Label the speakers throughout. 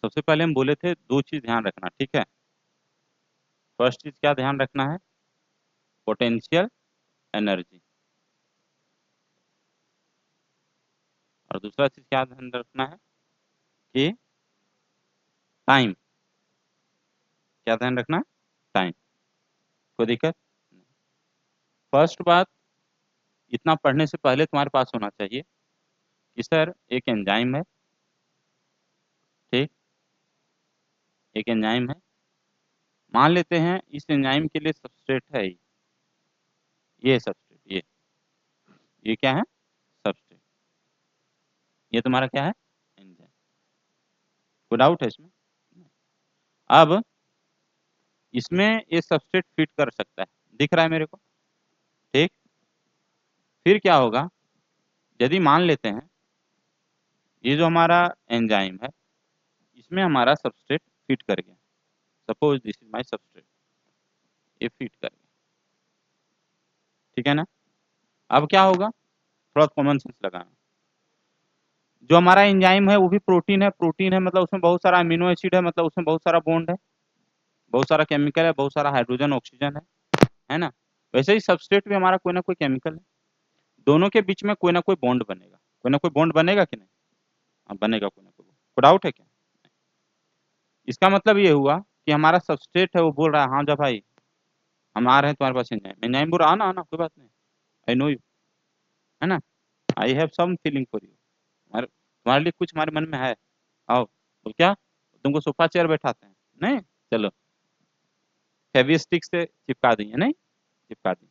Speaker 1: सबसे पहले हम बोले थे 2 चीज़ ध्यान रखना, ठीक है? फर्स्ट चीज़ क्या ध्यान रखना है? Potential energy. और दूसरा चीज़ क्या ध्यान रखना है कि टाइम। क्या ध्यान रखना है? टाइम। कोई दिक्कत? नहीं। फर्स्ट बात, इतना पढ़ने से पहले तुम्हारे पास होना चाहिए कि सर एक एंजाइम है, ठीक? एक एंजाइम है। मान लेते हैं इस एंजाइम के लिए सबस्ट्रेट है ये सबस्ट्रेट, ये क्या है? सबस्ट्रेट। ये तुम्हारा क्या है? एंजाइम। कोई डाउट है इसमें? नहीं। अब इसमें ये सबस्ट्रेट फिट कर सकता है, दिख रहा है मेरे को, ठीक? फिर क्या होगा, यदि मान लेते हैं ये जो हमारा एंजाइम है इसमें हमारा सबस्ट्रेट फिट कर गया, suppose this is my substrate, ये फिट कर गया, ठीक है ना? अब क्या होगा, थोड़ा कॉमन सेंस लगाना। जो हमारा एंजाइम है वो भी प्रोटीन है, प्रोटीन है मतलब उसमें बहुत सारा अमीनो एसिड है, मतलब उसमें बहुत सारा बॉन्ड है, बहुत सारा केमिकल है, बहुत सारा हाइड्रोजन ऑक्सीजन है ना? वैसे ही सबस्ट्रेट भी हमारा कोई ना कोई केमिकल है, दोनों के बीच में कोई ना कोई बॉन्ड बनेगा, कोई ना कोई बॉन्ड बनेगा कि नहीं? हाँ बनेगा कोई ना कोई डाउट है क्या? इसका मतलब ये हुआ कि हमारा सबस्ट्रेट है वो बोल रहा है हाँ जा भाई हम आ रहे हैं तुम्हारे पास एंजाइम, एंजाइम बोल रहा आना आना कोई बात नहीं, आई नो यू, है ना? I have some feeling for you, तुम्हारे तुम्हारे लिए कुछ हमारे मन में है, आओ। तो क्या तुमको सोफा चेयर बैठाते हैं? नहीं, चलो फेविस्टिक से चिपका दिए, नहीं चिपका दिए।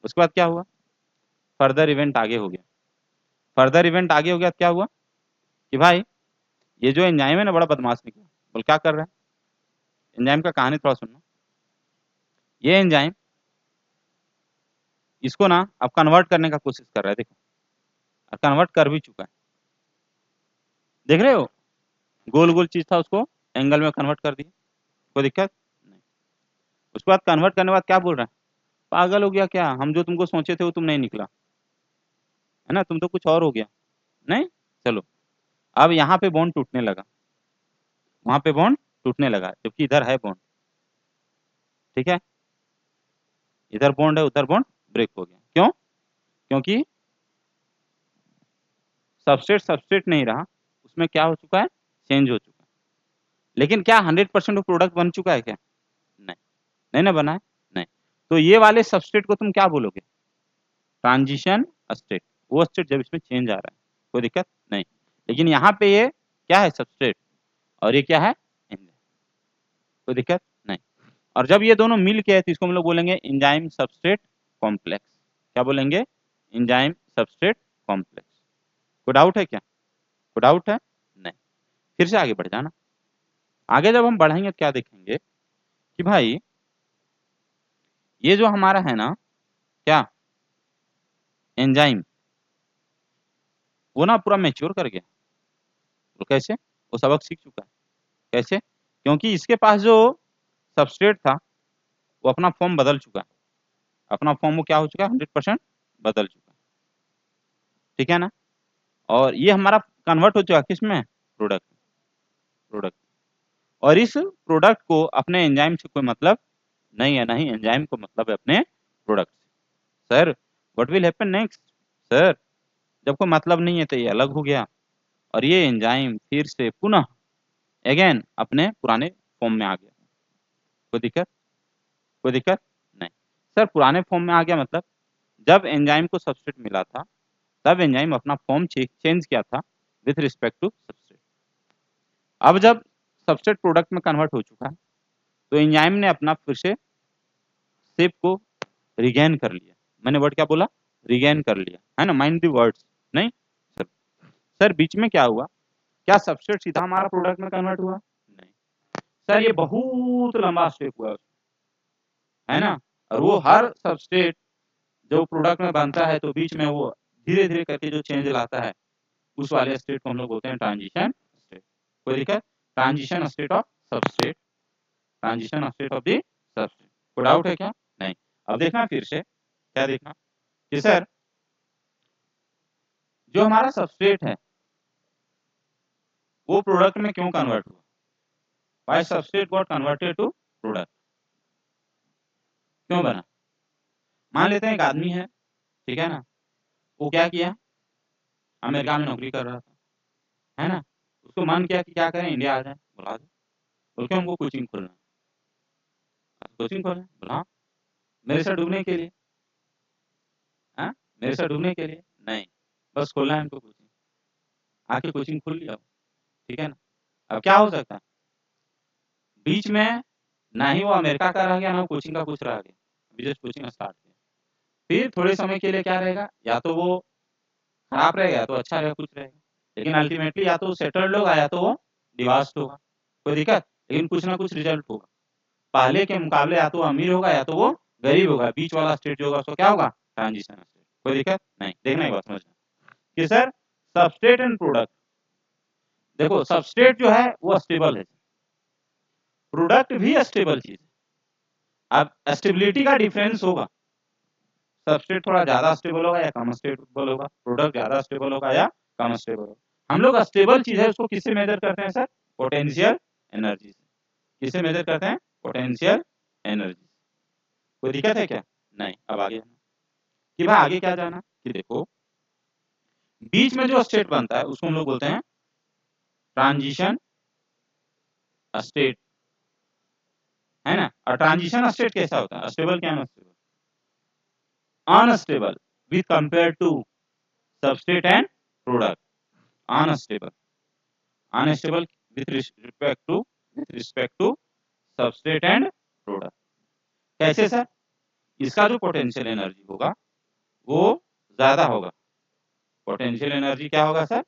Speaker 1: उसके बाद क्या हुआ, फर्दर इवेंट आगे हो गया, फर्दर इवेंट आगे हो गया तो क्या हुआ कि भाई ये जो एंजाइम है ना बड़ा बदमाश निकला, बोल क्या कर रहा है? एंजाइम का कहानी थोड़ा सुनना। ये एंजाइम इसको ना अब कन्वर्ट करने का कोशिश कर रहा है, देखो और कन्वर्ट कर भी चुका है, देख रहे हो? गोल गोल चीज था उसको एंगल में कन्वर्ट कर दिया, कोई दिक्कत नहीं। उसके बाद कन्वर्ट करने के बाद क्या बोल रहा है, पागल हो गया क्या, हम जो तुमको सोचे थे वो तुम नहीं निकला, है ना? तुम तो कुछ और हो गया, नहीं? चलो अब यहाँ पे बॉन्ड टूटने लगा, वहां पे बॉन्ड टूटने लगा, जबकि इधर है बॉन्ड, ठीक है? इधर बॉन्ड है उधर बॉन्ड ब्रेक हो गया, क्यों? क्योंकि सबस्ट्रेट सबस्ट्रेट नहीं रहा, उसमें क्या हो चुका है, चेंज हो चुका है। लेकिन क्या 100% वो प्रोडक्ट बन चुका है क्या? नहीं, नहीं ना बना है, नहीं। तो ये वाले सबस्ट्रेट को तुम क्या बोलोगे? ट्रांजिशन स्टेट, वो स्टेट जब इसमें चेंज आ रहा है, कोई दिक्कत नहीं। लेकिन यहाँ पे ये क्या है, सबस्ट्रेट, और ये क्या है, एंजाइम, कोई दिक्कत नहीं। और जब ये दोनों मिल के है तो इसको हम लोग बोलेंगे एंजाइम सबस्ट्रेट कॉम्प्लेक्स। क्या बोलेंगे? Enzyme substrate complex. कोई डाउट है क्या? कोई डाउट है? नहीं। फिर से आगे बढ़ जाना। आगे जब हम बढ़ेंगे तो क्या देखेंगे कि भाई ये जो हमारा है ना क्या एंजाइम, वो ना पूरा मैच्योर कर गया। तो कैसे? वो सबक सीख चुका है। कैसे? क्योंकि इसके पास जो सबस्ट्रेट था वो अपना फॉर्म बदल चुका है, अपना फॉर्म वो क्या हो चुका है, 100% बदल चुका है, ठीक है ना? और ये हमारा कन्वर्ट हो चुका किस में, प्रोडक्ट, प्रोडक्ट। और इस प्रोडक्ट को अपने एंजाइम से कोई मतलब नहीं है, नहीं एंजाइम को मतलब है अपने प्रोडक्ट से। Sir what will happen next? Sir जब कोई मतलब नहीं है तो ये अलग हो गया और ये एंजाइम फिर से पुनः अगेन अपने पुराने फॉर्म में आ गया। कोई दिक्कत? कोई दिक्कत नहीं। सर पुराने फॉर्म में आ गया मतलब जब एंजाइम को सबस्ट्रेट मिला था तब एंजाइम अपना फॉर्म चेंज किया था विथ रिस्पेक्ट टू सबस्ट्रेट। अब जब सबस्ट्रेट प्रोडक्ट में कन्वर्ट हो चुका है तो एंजाइम ने अपना फिर से शेप को रिगेन कर लिया। मैंने वर्ड क्या बोला? रिगेन कर लिया, है ना? Mind the words. नहीं सर, सर बीच में क्या हुआ, क्या सबस्ट्रेट सीधा हमारा प्रोडक्ट में कन्वर्ट हुआ? नहीं सर, ये बहुत लंबा स्टेप हुआ, है ना? और वो हर सबस्ट्रेट जो प्रोडक्ट में बनता है तो बीच में वो धीरे धीरे करके जो चेंज लाता है उस वाले स्टेट को हम लोग बोलते हैं ट्रांजिशन स्टेट। कोई दिक्कत? Transition state of substrate, transition state of the substrate. कोई डाउट है क्या? नहीं। अब देखना फिर से, क्या देखना कि सर जो हमारा सबस्ट्रेट है वो प्रोडक्ट में क्यों कन्वर्ट हुआ? Why substrate got converted to product, क्यों बना? मान लेते हैं एक आदमी है, ठीक है ना, वो क्या किया, अमेरिका में नौकरी कर रहा था, है ना, उसको मन किया कि क्या करें, इंडिया आ जाए, बुला दो, बोल के हमको कोचिंग खोलना है, कोचिंग खोलना है, बोला मेरे से डूबने के लिए, हाँ मेरे से डूबने के लिए नहीं, बस खोलना है हमको कोचिंग, आके कोचिंग खोल लिया, ठीक है ना। अब क्या हो सकता है, बीच में ना ही वो अमेरिका का रह गया, ना वो कोचिंग का कुछ रह गया, अभी जस्ट कोचिंग स्टार्ट किया, फिर थोड़े समय के लिए क्या रहेगा, या तो वो खराब रहेगा या तो अच्छा रहेगा, कुछ रहेगा, लेकिन अल्टीमेटली या तो वो सेटल्ड होगा या तो वो डिवास्ट होगा, कोई दिक्कत, लेकिन कुछ ना कुछ रिजल्ट होगा, पहले के मुकाबले या तो अमीर होगा या तो वो गरीब होगा, बीच वाला स्टेट जो होगा उसको क्या होगा, ट्रांजिशन स्टेट, कोई दिक्कत नहीं। देखना एक बात समझना कि सर सबस्ट्रेट एंड प्रोडक्ट, देखो सबस्ट्रेट जो है वो स्टेबल है, प्रोडक्ट भी स्टेबल चीज है। अब स्टेबिलिटी का डिफरेंस होगा, सबस्ट्रेट थोड़ा ज्यादा स्टेबल होगा या कम स्टेबल होगा, प्रोडक्ट ज्यादा स्टेबल होगा या कम स्टेबल होगा। हम लोग स्टेबल चीज है उसको किससे मेजर करते हैं सर, पोटेंशियल एनर्जी से, किससे मेजर करते हैं, पोटेंशियल एनर्जी। कोई दिक्कत है क्या, नहीं। अब आगे कि भाई आगे क्या जाना कि देखो बीच में जो स्टेट बनता है उसको हम लोग बोलते हैं ट्रांजिशन स्टेट, है ना। और ट्रांजिशन स्टेट कैसा होता है, स्टेबल क्या unstable, unstable with compare to substrate and product, unstable, unstable with respect to substrate and product. कैसे सर, इसका जो पोटेंशियल एनर्जी होगा वो ज्यादा होगा, पोटेंशियल एनर्जी क्या होगा सर,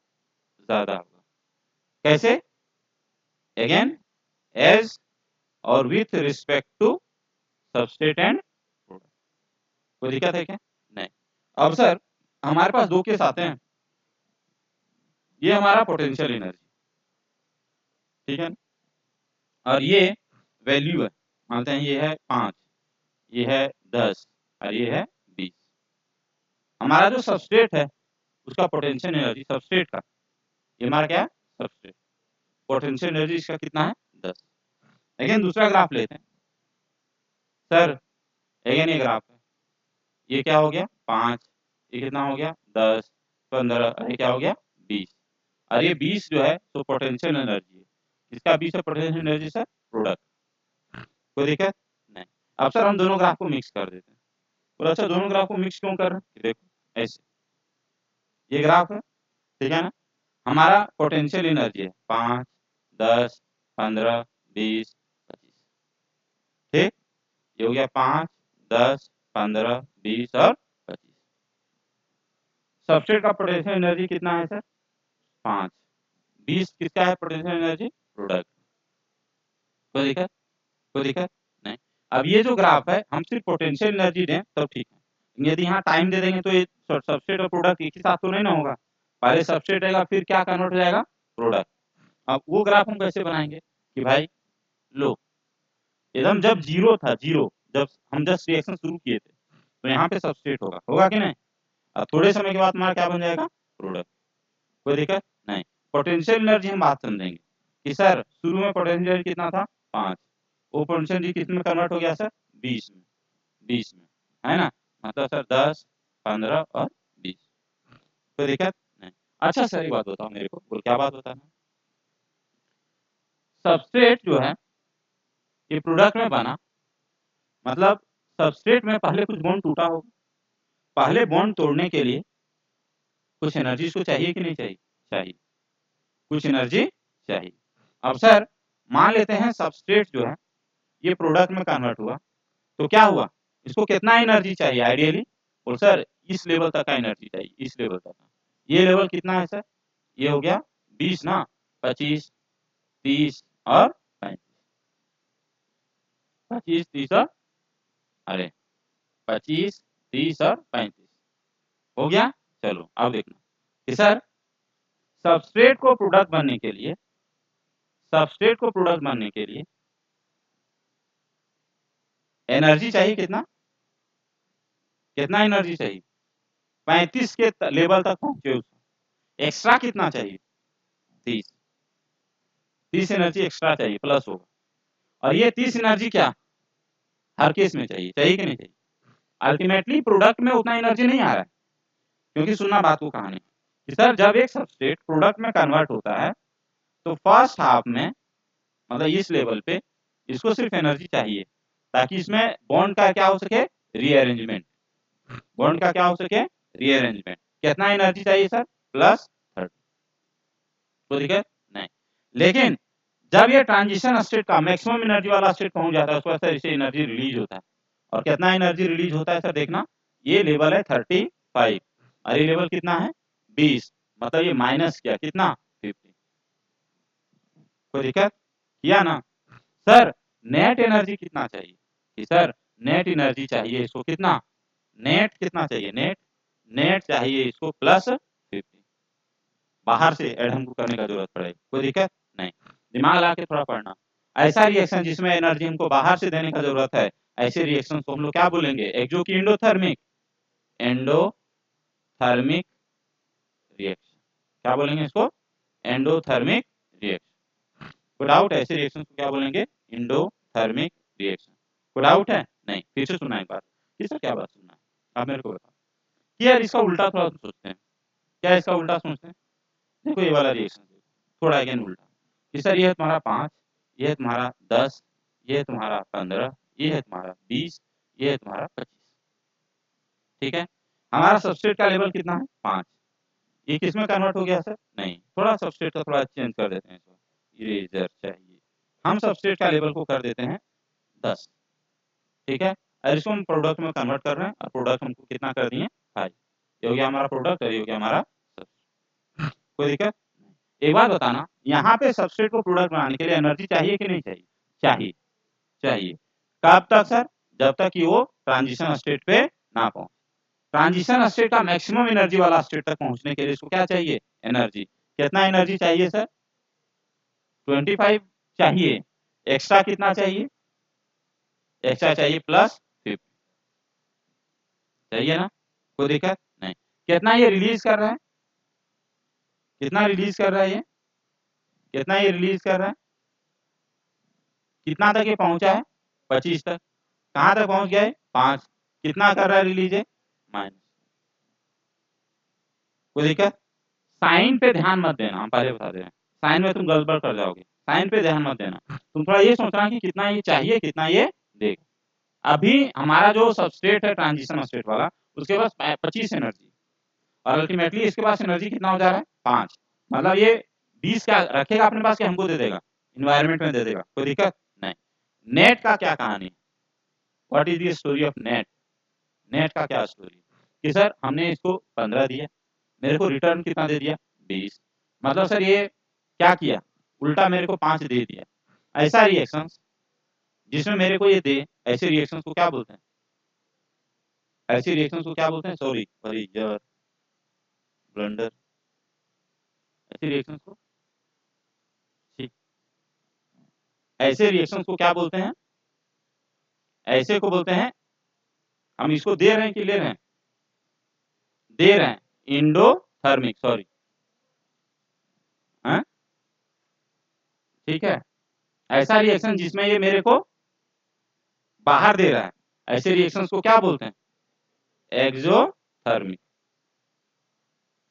Speaker 1: ज्यादा होगा। कैसे, अगेन एज और with respect to substrate and product. कोई दिक्कत है क्या, नहीं। अब सर हमारे पास दो केस आते हैं, ये हमारा पोटेंशियल एनर्जी, ठीक है, और ये वैल्यू है, मानते हैं ये है 5, ये है 10 और ये है 20। हमारा जो सबस्ट्रेट है उसका पोटेंशियल एनर्जी सबस्ट्रेट का, ये हमारा क्या है सबस्ट्रेट, पोटेंशियल एनर्जी इसका कितना है 10। अगेन दूसरा ग्राफ लेते हैं सर, अगेन ये ग्राफ है, ये क्या हो गया 5, ये कितना हो गया 10, 15, ये क्या हो गया 20, और ये 20 जो है तो पोटेंशियल एनर्जी है, इसका 20 है पोटेंशियल एनर्जी सर प्रोडक्ट। कोई दिक्कत नहीं। अब सर हम दोनों ग्राफ को मिक्स कर देते हैं, और अच्छा दोनों ग्राफ को मिक्स क्यों कर रहे हैं, देखो ऐसे ये ग्राफ है, ठीक है ना, हमारा पोटेंशियल एनर्जी है 5, 10, 15, 20, 25, ठीक, ये हो गया 5, 10, 15, 20 और 25। सबस्ट्रेट का पोटेंशियल एनर्जी कितना है सर 5, 20 किसका है पोटेंशियल एनर्जी प्रोडक्ट। कोई दिक्कत, कोई दिक्कत नहीं। अब ये जो ग्राफ है हम सिर्फ पोटेंशियल एनर्जी दें तब ठीक है, यदि यहाँ टाइम दे देंगे तो ये सबस्ट्रेट और प्रोडक्ट एक ही साथ तो नहीं ना होगा, पहले सबस्ट्रेट रहेगा फिर क्या कन्वर्ट हो जाएगा प्रोडक्ट। अब वो ग्राफ हम कैसे बनाएंगे कि भाई लो एकदम जब जीरो था, जीरो जब हम जस्ट रिएक्शन शुरू किए थे तो यहाँ पे सबस्ट्रेट होगा, होगा कि नहीं, और थोड़े समय के बाद हमारा क्या बन जाएगा प्रोडक्ट। कोई दिक्कत नहीं। पोटेंशियल एनर्जी हम बात समझेंगे कि सर शुरू में पोटेंशियल एनर्जी कितना था 5, वो पोटेंशियल एनर्जी कितने में कन्वर्ट हो गया सर 20 में, 20 में, है ना, मतलब सर 10, 15 और 20। कोई दिक्कत नहीं। अच्छा सर एक बात बताओ मेरे को, बोल क्या बात बताना, सबस्ट्रेट जो है ये प्रोडक्ट में बना, मतलब सबस्ट्रेट में पहले कुछ बॉन्ड टूटा होगा, पहले बॉन्ड तोड़ने के लिए कुछ एनर्जी इसको चाहिए कि नहीं चाहिए, चाहिए, कुछ एनर्जी चाहिए। अब सर मान लेते हैं सबस्ट्रेट जो है ये प्रोडक्ट में कन्वर्ट हुआ, तो क्या हुआ, इसको कितना एनर्जी चाहिए आइडियली, बोल सर इस लेवल तक का एनर्जी चाहिए, इस लेवल तक का। ये लेवल कितना है सर, ये हो गया 20 ना, 25, 30 और 35, 25, 30 और अरे 25, 30 और 35 हो गया। चलो अब देखना कि सर सबस्ट्रेट को प्रोडक्ट बनने के लिए, सबस्ट्रेट को प्रोडक्ट बनने के लिए एनर्जी चाहिए कितना, कितना एनर्जी चाहिए 35 के लेवल तक पहुंचे उसको, एक्स्ट्रा कितना चाहिए 30, 30 एनर्जी एक्स्ट्रा चाहिए प्लस होगा, और ये 30 एनर्जी क्या हर केस में चाहिए, चाहिए कि नहीं चाहिए? अल्टीमेटली प्रोडक्ट में उतना एनर्जी नहीं आ रहा है, क्योंकि सुनना बात को कहानी कि सर जब एक सबस्ट्रेट प्रोडक्ट में कन्वर्ट होता है तो फर्स्ट हाफ में मतलब इस लेवल पे इसको सिर्फ एनर्जी चाहिए ताकि इसमें बॉन्ड का क्या हो सके, रीअरेंजमेंट। बॉन्ड का क्या हो सके, रीअरेंजमेंट। कितना एनर्जी चाहिए सर, +30। कोई दिक्कत नहीं। लेकिन जब ये ट्रांजिशन स्टेट का मैक्सिमम एनर्जी वाला स्टेट पहुंच जाता है उसके बाद सर इसे एनर्जी रिलीज होता है। और कितना एनर्जी रिलीज होता है सर, देखना ये लेवल है 35 और ये लेवल कितना है 20, मतलब ये माइनस किया कितना 50। कोई दिक्कत किया ना? सर नेट एनर्जी कितना चाहिए कि सर नेट एनर्जी चाहिए इसको कितना, नेट कितना चाहिए, नेट चाहिए इसको +50। बाहर से ऐड हमको करने का जरूरत पड़ेगी, कोई दिक्कत नहीं। दिमाग लगा के थोड़ा पढ़ना। ऐसा रिएक्शन जिसमें एनर्जी हमको बाहर से देने का जरूरत है, ऐसे रिएक्शन को हम लोग क्या बोलेंगे, एक्सो की एंडोथर्मिक, एंडोथर्मिक रिएक्शन। क्या बोलेंगे इसको, एंडोथर्मिक रिएक्शन। कोई डाउट है, ऐसे रिएक्शन को क्या बोलेंगे, एंडोथर्मिक रिएक्शन। कोई डाउट है? नहीं, फिर से सुनना एक बार। कि सर क्या बात सुनना है, आप मेरे को बताओ कि यार इसका उल्टा थोड़ा सोचते हैं। क्या इसका उल्टा सोचते हैं? देखो ये वाला रिएक्शन थोड़ा अगेन उल्टा कि सर ये है तुम्हारा 5, ये है तुम्हारा 10, ये है तुम्हारा 15, ये है तुम्हारा 20, ये है तुम्हारा 25। ठीक है, हमारा सबस्ट्रेट का लेवल कितना है 5। ये किस में कन्वर्ट हो गया सर, नहीं थोड़ा सबस्ट्रेट का थोड़ा चेंज कर देते हैं इसको, इरेजर चाहिए। हम सबस्ट्रेट का लेवल को कर देते हैं 10। ठीक है, और इसको हम प्रोडक्ट में कन्वर्ट कर रहे हैं और प्रोडक्ट हमको कितना कर दिए 5। ये हो गया हमारा प्रोडक्ट और ये हो गया हमारा सबस्ट्रेट। कोई दिक्कत? एक बात बताना, यहाँ पे सबस्ट्रेट को प्रोडक्ट बनाने के लिए एनर्जी चाहिए कि नहीं चाहिए? चाहिए, चाहिए। कब तक सर, जब तक कि वो ट्रांजिशन स्टेट पे ना पहुंचे। ट्रांजिशन स्टेट का मैक्सिमम एनर्जी वाला स्टेट तक पहुंचने के लिए इसको क्या चाहिए, एनर्जी। कितना एनर्जी चाहिए सर, 25 चाहिए। एक्स्ट्रा कितना चाहिए, एक्स्ट्रा चाहिए +50 चाहिए ना, कोई दिक्कत नहीं। कितना ये रिलीज कर रहा है, कितना रिलीज कर रहा है ये, कितना ये रिलीज कर रहा है, कितना तक ये पहुंचा है 25 तक। कहां तक पहुंच गया है 5। कितना कर रहा है रिलीज है माइनस। कोई दिक्कत? साइन पे ध्यान मत देना, हम पहले बता दे रहे हैं, साइन में तुम गड़बड़ कर जाओगे। साइन पे ध्यान मत देना, तुम थोड़ा ये सोचना कि कितना ये चाहिए कितना ये देगा। अभी हमारा जो सबस्ट्रेट है ट्रांजिशन स्टेट वाला, उसके पास 25 एनर्जी और अल्टीमेटली इसके पास एनर्जी कितना हो जा रहा है 5। मतलब ये 20 क्या रखेगा अपने पास कि हमको दे देगा, इन्वायरमेंट में दे देगा, कोई दिक्कत नहीं। नेट का क्या कहानी है, what is the story of net. Net का क्या स्टोरी कि सर हमने इसको 15 दिया, मेरे को रिटर्न कितना दे दिया 20। मतलब सर ये क्या किया, उल्टा मेरे को 5 दे दिया। ऐसा रिएक्शन जिसमें मेरे को ये दे, ऐसे रिएक्शंस को क्या बोलते हैं, ऐसे रिएक्शंस को क्या बोलते हैं, सॉरी सॉरी यार ब्लंडर, ऐसे रिएक्शंस को, ठीक, ऐसे रिएक्शंस को क्या बोलते हैं, ऐसे को बोलते हैं, हम इसको दे रहे हैं कि ले रहे हैं, दे रहे हैं, इंडोथर्मिक, सॉरी, ठीक है। ऐसा रिएक्शन जिसमें ये मेरे को बाहर दे रहा है, ऐसे रिएक्शंस को क्या बोलते हैं, एक्सोथर्मिक।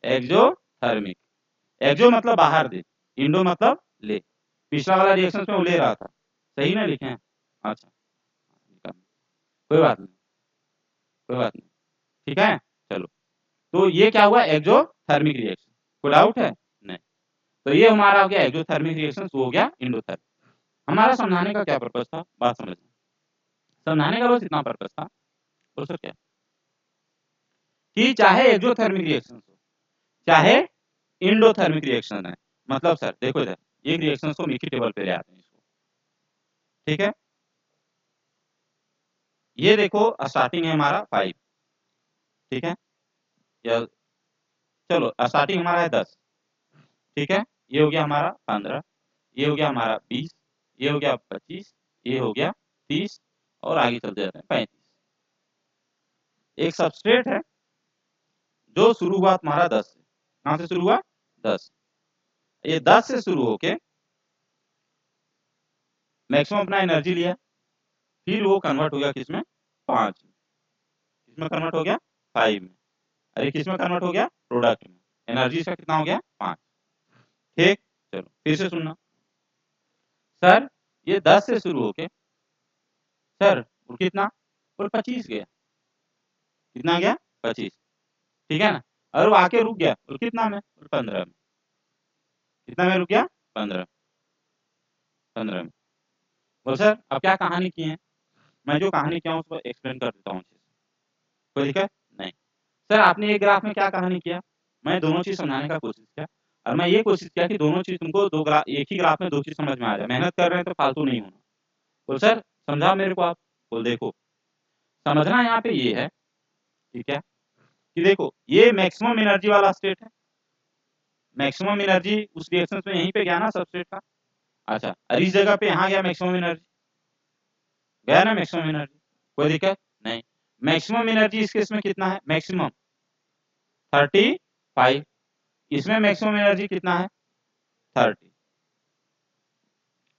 Speaker 1: एक्सोथर्मिक, एक्सो मतलब बाहर दे, इंडो मतलब ले। पिछला वाला रिएक्शन में वो ले रहा था, सही ना लिखे हैं? अच्छा, कोई बात नहीं, कोई बात नहीं, ठीक है चलो। तो ये क्या हुआ, एक्सोथर्मिक रिएक्शन। कोई डाउट है? नहीं। तो ये हमारा हो गया एक्सोथर्मिक रिएक्शन, हो गया इंडोथर्मिक। हमारा समझाने का क्या पर्पस था, बात समझ, समझाने का बस इतना पर्पस था। तो सर क्या कि चाहे एक्सोथर्मिक रिएक्शन हो चाहे इंडोथर्मिक रिएक्शन है, मतलब सर देखो इधर एक रिएक्शन को मिकी टेबल पे ले आते हैं इसको, ठीक है। ये देखो स्टार्टिंग है हमारा 5, ठीक है, या चलो स्टार्टिंग हमारा है 10, ठीक है। ये हो गया हमारा 15, ये हो गया हमारा 20, ये हो गया 25, ये हो गया 30 और आगे चलते जाते हैं 35। एक सबस्ट्रेट है जो शुरू हुआ तुम्हारा 10 से, कहां से शुरू हुआ 10, ये 10 से शुरू होके मैक्सिमम अपना एनर्जी लिया, फिर वो कन्वर्ट हो गया किसमें, 5 में, किसमें कन्वर्ट हो गया, 5 में, अरे किसमें कन्वर्ट हो गया, प्रोडक्ट में, एनर्जी इसका कितना हो गया, 5। ठीक, चलो फिर से सुनना, सर ये 10 से शुरू होके सर और कितना, और 25 गया, कितना गया, 25, ठीक है ना, और वो आके रुक गया और कितना में, और 15 में, कितना में रुक गया, 15 में। बोल सर अब क्या कहानी की है, मैं जो कहानी किया हूँ उसको एक्सप्लेन कर देता हूँ, कोई दिक्कत नहीं। सर आपने एक ग्राफ में क्या कहानी किया, मैं दोनों चीज समझाने का कोशिश किया, और मैं ये कोशिश किया कि दोनों चीज तुमको दो ग्राफ, एक ही ग्राफ में दो चीज समझ में आ जाए, मेहनत कर रहे हैं तो फालतू नहीं होना। बोल सर समझाओ मेरे को आप, बोल देखो समझना यहाँ पे ये है, ठीक है, कि देखो ये मैक्सिमम एनर्जी वाला स्टेट है, मैक्सिमम एनर्जी उस रिएक्शन में यहीं पे गया ना सबस्ट्रेट का, अच्छा और इस जगह पे यहाँ गया मैक्सिमम एनर्जी, गया ना मैक्सिमम एनर्जी, कोई दिक्कत नहीं। मैक्सिमम एनर्जी इस केस में कितना है, मैक्सिमम 35, इसमें मैक्सिमम एनर्जी कितना है, 30,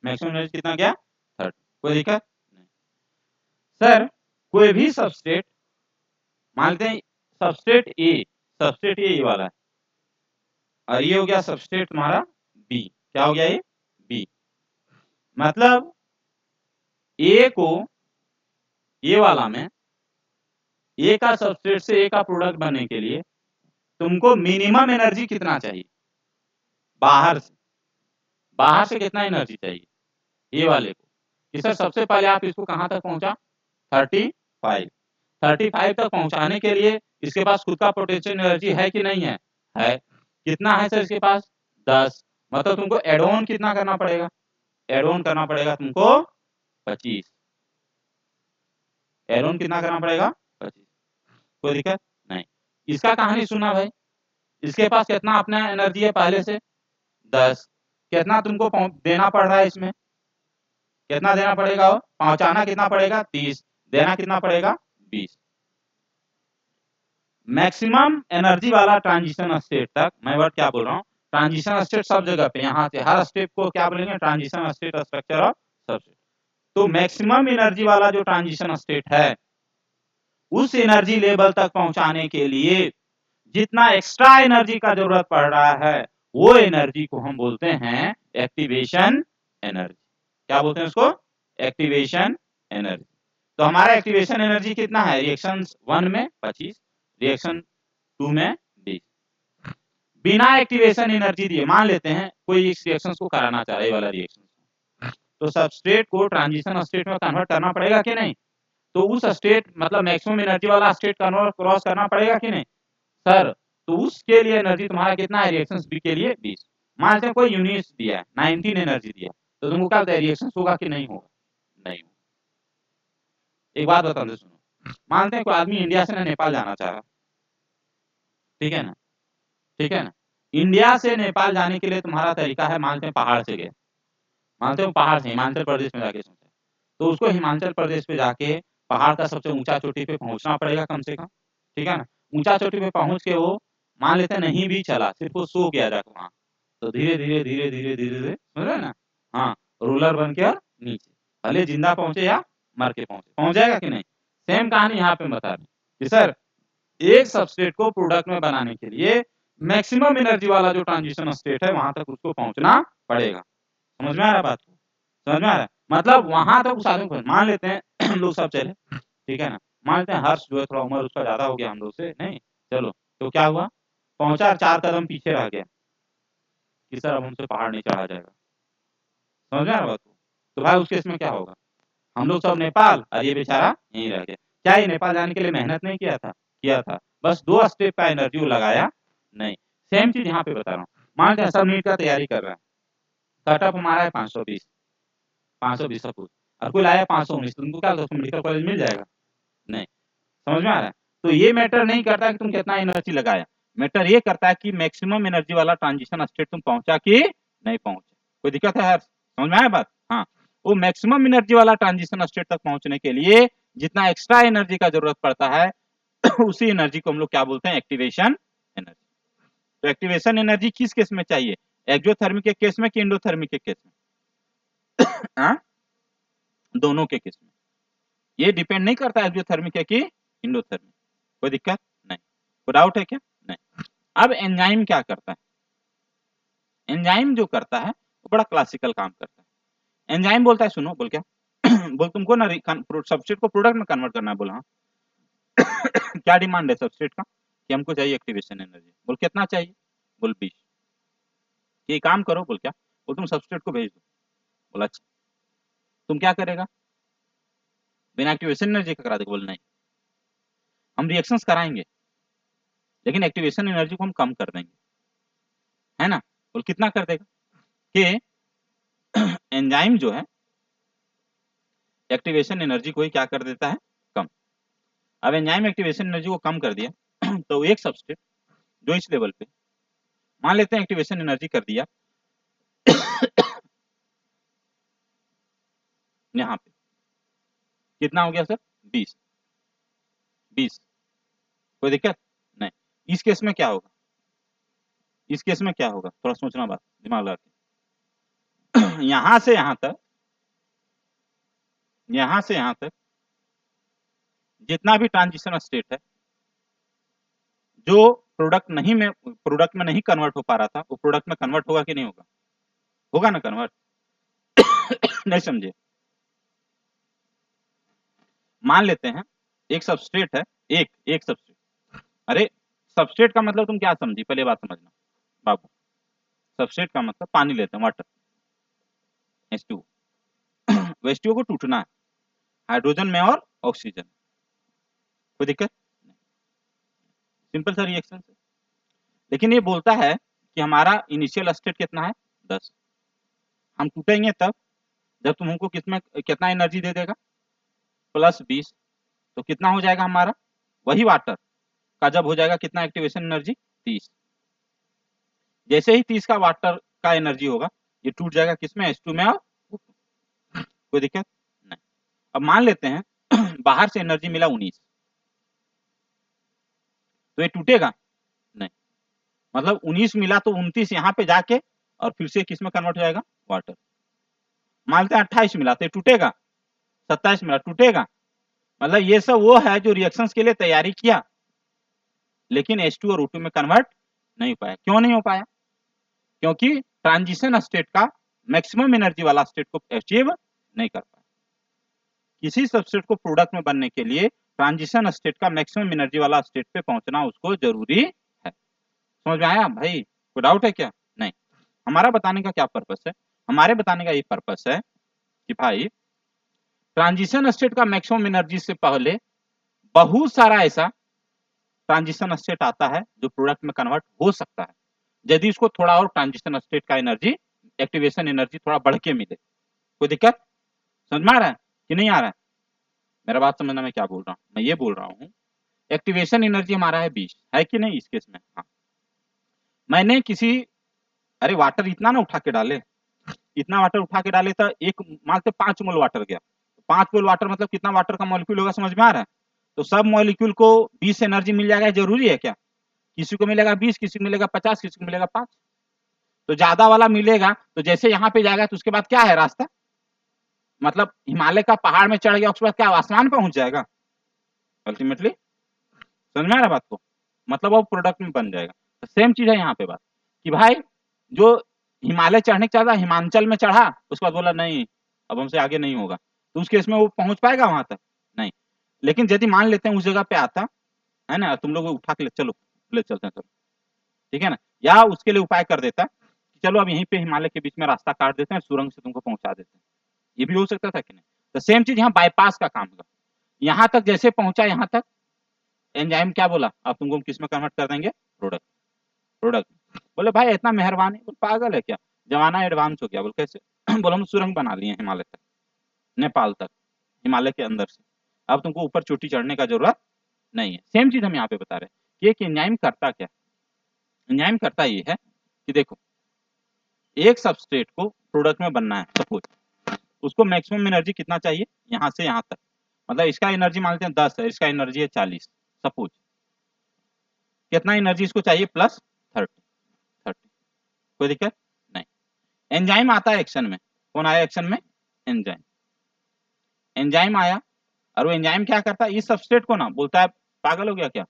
Speaker 1: मैक्सिमम एनर्जी कितना गया, 30, कोई दिक्कत नहीं। सर कोई भी सबस्ट्रेट, मानते हैं सबस्ट्रेट ए वाला है, और ये हो गया सबस्ट्रेट तुम्हारा बी, क्या हो गया ये, बी, मतलब ए को, ये वाला में ए का सबस्ट्रेट से ए का प्रोडक्ट बनने के लिए तुमको मिनिमम एनर्जी कितना चाहिए, बाहर से कितना एनर्जी चाहिए ये वाले को, कि सर सबसे पहले आप इसको कहां तक पहुंचा, 35 तक पहुंचाने के लिए इसके पास खुद का पोटेंशियल एनर्जी है कि नहीं है, कितना है सर इसके पास, 10, मतलब तुमको एड ऑन कितना करना पड़ेगा, एड ऑन करना पड़ेगा तुमको 25, एड ऑन कितना करना पड़ेगा, 25, कोई दिक्कत नहीं। इसका कहानी सुना भाई, इसके पास कितना अपना एनर्जी है पहले से, 10, कितना तुमको देना पड़ रहा है इसमें, कितना देना पड़ेगा, पहुंचाना कितना पड़ेगा, 30, देना कितना पड़ेगा, 20। मैक्सिमम एनर्जी वाला ट्रांजिशन स्टेट तक, मैं वर्ड क्या बोल रहा हूँ, ट्रांजिशन स्टेट सब जगह पे, यहाँ से हर स्टेप को क्या बोलेंगे, transition state, structure of substrate. तो मैक्सिमम एनर्जी वाला जो ट्रांजिशन स्टेट है, उस एनर्जी लेवल तक पहुंचाने के लिए जितना एक्स्ट्रा एनर्जी का जरूरत पड़ रहा है, वो एनर्जी को हम बोलते हैं एक्टिवेशन एनर्जी। क्या बोलते हैं उसको, एक्टिवेशन एनर्जी। तो हमारा एक्टिवेशन एनर्जी कितना है, रिएक्शन 1 में 25, रिएक्शन 2 में 20। बिना एक्टिवेशन एनर्जी दिए, मान लेते हैं कोई इस रिएक्शन को कराना चाह रहा है, वाला रिएक्शन, तो सबस्ट्रेट को ट्रांजिशन स्टेट में कन्वर्ट करना पड़ेगा कि नहीं, तो उस स्टेट मतलब मैक्सिमम एनर्जी वाला स्टेट कन्वर्ट क्रॉस करना पड़ेगा कि नहीं सर, तो उसके लिए एनर्जी तुम्हारा कितना है, रिएक्शन बी के लिए 20। मान लेते हैं कोई यूनिट्स दिया है, 19 एनर्जी दिया, तो तुमको क्या रिएक्शन होगा कि नहीं होगा, नहीं होगा। एक बात बता दो सुनो, मानते हैं कोई आदमी इंडिया से ना नेपाल जाना चाह रहा, ठीक है ना, ठीक है ना, इंडिया से नेपाल जाने के लिए तुम्हारा तरीका है, मानते हैं पहाड़ से गए, मानते हो पहाड़ से हिमाचल प्रदेश में जाके सोचा, तो उसको हिमाचल प्रदेश पे जाके पहाड़ का सबसे ऊंचा चोटी पे पहुंचना पड़ेगा कम से कम, ठीक है ना, ऊंचा चोटी पे पहुंच के वो मान लेते नहीं भी चला, सिर्फ वो सो गया जाकर वहां, तो धीरे धीरे धीरे धीरे धीरे धीरे समझ रहे ना, हाँ रोलर बन के और नीचे, भले जिंदा पहुंचे या मर के पहुंचे, पहुंच जाएगा कि नहीं। सेम कहानी यहाँ पे बता रहे कि सर एक सबस्टेट को प्रोडक्ट में बनाने के लिए मैक्सिमम एनर्जी वाला जो ट्रांजिशन स्टेट है वहां तक उसको पहुंचना पड़ेगा। समझ में आ रहा बात, समझ में आ रहा है, मतलब वहां तक उस आदमी को, मान लेते हैं हम लोग सब चले, ठीक है ना, मान लेते हैं हर्ष जो है थोड़ा उम्र उसका ज्यादा हो गया हम लोग से, नहीं चलो, तो क्या हुआ, पहुंचा 4 कदम पीछे रह गया कि सर अब हमसे पहाड़ नहीं चढ़ा जाएगा, समझ में आ रहा बात को, तो भाई उस केस में क्या होगा, हम लोग सब नेपाल और ये बेचारा यहीं रह गया। क्या ये नेपाल जाने के लिए मेहनत नहीं किया था, किया था, बस 2 स्टेप का एनर्जी लगाया नहीं। सेम चीज यहाँ पे बता रहा हूँ, मान लेते हैं सब नीट का तैयारी कर रहा है, कट ऑफ हमारा है 520 सपोज, और कोई लाया 519, तो तुमको क्या मेडिकल कॉलेज मिल जाएगा, नहीं, समझ में आ रहा है। तो ये मैटर नहीं करता कि तुम कितना एनर्जी लगाया, मैटर ये करता है कि मैक्सिमम एनर्जी वाला ट्रांजिशन स्टेट तुम पहुंचा कि नहीं पहुंचे, कोई दिक्कत है यार, समझ में आया बात, हाँ वो मैक्सिमम एनर्जी वाला ट्रांजिशन स्टेट तक पहुंचने के लिए जितना एक्स्ट्रा एनर्जी का जरूरत पड़ता है उसी एनर्जी को हम लोग क्या बोलते हैं, एक्टिवेशन एनर्जी। तो एक्टिवेशन एनर्जी किस केस में चाहिए, एक्सोथर्मिक के केस में कि एंडोथर्मिक के केस में, हाँ दोनों के केस में ये डिपेंड नहीं करता एक्सोथर्मिक है कि इंडोथर्मिक, कोई दिक्कत नहीं, कोई डाउट है क्या? नहीं। अब एंजाइम क्या करता है? एंजाइम जो करता है वो बड़ा क्लासिकल काम करता है। एंजाइम बोलता है, सुनो, बोल क्या बोल तुमको ना सबस्ट्रेट को प्रोडक्ट में कन्वर्ट करना है, बोल हाँ क्या डिमांड है सबस्ट्रेट का कि हमको चाहिए एक्टिवेशन एनर्जी, बोल कितना चाहिए, बोल 20। ये काम करो, बोल क्या, बोल तुम सबस्ट्रेट को भेज दो, बोला अच्छा, तुम क्या करेगा, बिना एक्टिवेशन एनर्जी का करा दे, बोल नहीं, हम रिएक्शंस कराएंगे लेकिन एक्टिवेशन एनर्जी को हम कम कर देंगे, है ना, बोल कितना कर देगा कि एंजाइम जो है एक्टिवेशन एनर्जी को ही क्या कर देता है, कम। अब एंजाइम एक्टिवेशन एनर्जी को कम कर दिया तो एक सबस्ट्रेट जो इस लेवल पे, मान लेते हैं एक्टिवेशन एनर्जी कर दिया यहाँ पे कितना हो गया सर, 20, कोई दिक्कत नहीं। इस केस में क्या होगा, इस केस में क्या होगा, थोड़ा सोचना, बात दिमाग लगा के यहां से यहां तक, यहां से यहां तक जितना भी ट्रांजिशन स्टेट है जो प्रोडक्ट में नहीं कन्वर्ट हो पा रहा था, वो प्रोडक्ट में कन्वर्ट होगा कि नहीं होगा, होगा ना कन्वर्ट नहीं समझे, मान लेते हैं एक सबस्ट्रेट है, एक सबस्ट्रेट, अरे सबस्ट्रेट का मतलब तुम क्या समझी, पहले बात समझना बाबू, सबस्ट्रेट का मतलब पानी लेते हैं, वाटर, H2, H2O को टूटना है हाइड्रोजन में और ऑक्सीजन, कोई दिक्कत, सिंपल सा रिएक्शन है। लेकिन ये बोलता है कि हमारा इनिशियल स्टेट कितना है, 10, हम टूटेंगे तब जब तुम हमको किसमें कितना एनर्जी दे देगा, +20, तो कितना हो जाएगा हमारा, वही वाटर का जब हो जाएगा कितना एक्टिवेशन एनर्जी, 30, जैसे ही 30 का वाटर का एनर्जी होगा ये टूट जाएगा किसमें, H2 में, और कोई दिक्कत नहीं। अब मान लेते हैं बाहर से एनर्जी मिला 19, तो ये टूटेगा नहीं, मतलब 19 मिला तो 29 यहाँ पे जाके और फिर से किस में कन्वर्ट हो जाएगा, वाटर। मान लेते हैं 28 मिला तो ये टूटेगा, 27 मिला टूटेगा, मतलब ये सब वो है जो रिएक्शंस के लिए तैयारी किया लेकिन H2 और O2 में कन्वर्ट नहीं हो पाया। क्यों नहीं हो पाया, क्योंकि ट्रांजिशन स्टेट का मैक्सिमम एनर्जी वाला स्टेट को अचीव नहीं कर पाया। किसी सबस्टेट को प्रोडक्ट में बनने के लिए ट्रांजिशन स्टेट का मैक्सिमम एनर्जी वाला स्टेट पे पहुंचना उसको जरूरी है। समझ में आया भाई, कोई डाउट है क्या? नहीं। हमारा बताने का क्या पर्पस है, हमारे बताने का ये पर्पस है कि भाई ट्रांजिशन स्टेट का मैक्सिमम एनर्जी से पहले बहुत सारा ऐसा ट्रांजिशन स्टेट आता है जो प्रोडक्ट में कन्वर्ट हो सकता है यदि उसको थोड़ा और ट्रांजिशन स्टेट का एनर्जी, एक्टिवेशन एनर्जी थोड़ा बढ़ के मिले। कोई दिक्कत, समझ में आ रहा है कि नहीं आ रहा है? मेरा बात समझना, मैं क्या बोल रहा हूँ, मैं ये बोल रहा हूँ एक्टिवेशन एनर्जी हमारा है 20, है कि नहीं इस केस में, हाँ। मैंने किसी, अरे वाटर इतना ना उठा के डाले, इतना वाटर उठा के डाले तो एक मानते 5 मोल वाटर गया, 5 मोल वाटर मतलब कितना वाटर का मॉलिक्यूल होगा, समझ में आ रहा है? तो सब मॉलिक्यूल को 20 एनर्जी मिल जाएगा, जरूरी है क्या? किसी को मिलेगा 20, किसी को मिलेगा 50, किसी को मिलेगा 5, तो ज्यादा वाला मिलेगा तो जैसे यहाँ पे जाएगा तो उसके बाद क्या है रास्ता, मतलब हिमालय का पहाड़ में चढ़ गया उसके बाद क्या आसमान पहुंच जाएगा अल्टीमेटली, समझ में आ रहा बात को, मतलब वो प्रोडक्ट में बन जाएगा। तो सेम चीज है यहाँ पे बात कि भाई जो हिमालय चढ़ने के चाहता हिमाचल में चढ़ा उसके बाद बोला नहीं अब हमसे आगे नहीं होगा, तो उस केस में वो पहुंच पाएगा वहां तक, नहीं। लेकिन यदि मान लेते हैं उस जगह पे आता है ना, तुम लोग उठा के चलो ले चलते हैं चलो, ठीक है ना, या उसके लिए उपाय कर देता कि चलो अब यहीं पे हिमालय के बीच में रास्ता काट देते हैं, सुरंग से तुमको पहुंचा देते हैं, ये भी हो सकता था कि नहीं? तो सेम चीज यहाँ बाईपास का काम होगा, यहाँ तक जैसे पहुंचा यहाँ तक एंजाइम क्या बोला, अब तुमको किस में कन्वर्ट कर देंगे, प्रोडक्ट, प्रोडक्ट। बोले भाई इतना मेहरबानी, बोले पागल है क्या, जमाना एडवांस हो गया, बोल कैसे बोले हम सुरंग बना लिए हिमालय तक, नेपाल तक, हिमालय के अंदर से, अब तुमको ऊपर चोटी चढ़ने का जरूरत नहीं है। सेम चीज हम यहाँ पे बता रहे हैं कि एक एंजाइम करता क्या, एंजाइम करता ये है कि देखो एक सबस्ट्रेट को प्रोडक्ट में बनना है, सपोज उसको मैक्सिमम एनर्जी कितना चाहिए, यहाँ से यहाँ तक, मतलब इसका एनर्जी मान लेते हैं 10 है, इसका एनर्जी है 40, सपोज कितना एनर्जी इसको चाहिए, +30, कोई दिक्कत नहीं। एंजाइम आता है एक्शन में, कौन आया एक्शन में, एंजाइम। एंजाइम आया और वो एंजाइम क्या करता है, इस सबस्ट्रेट को ना बोलता है पागल हो गया क्या,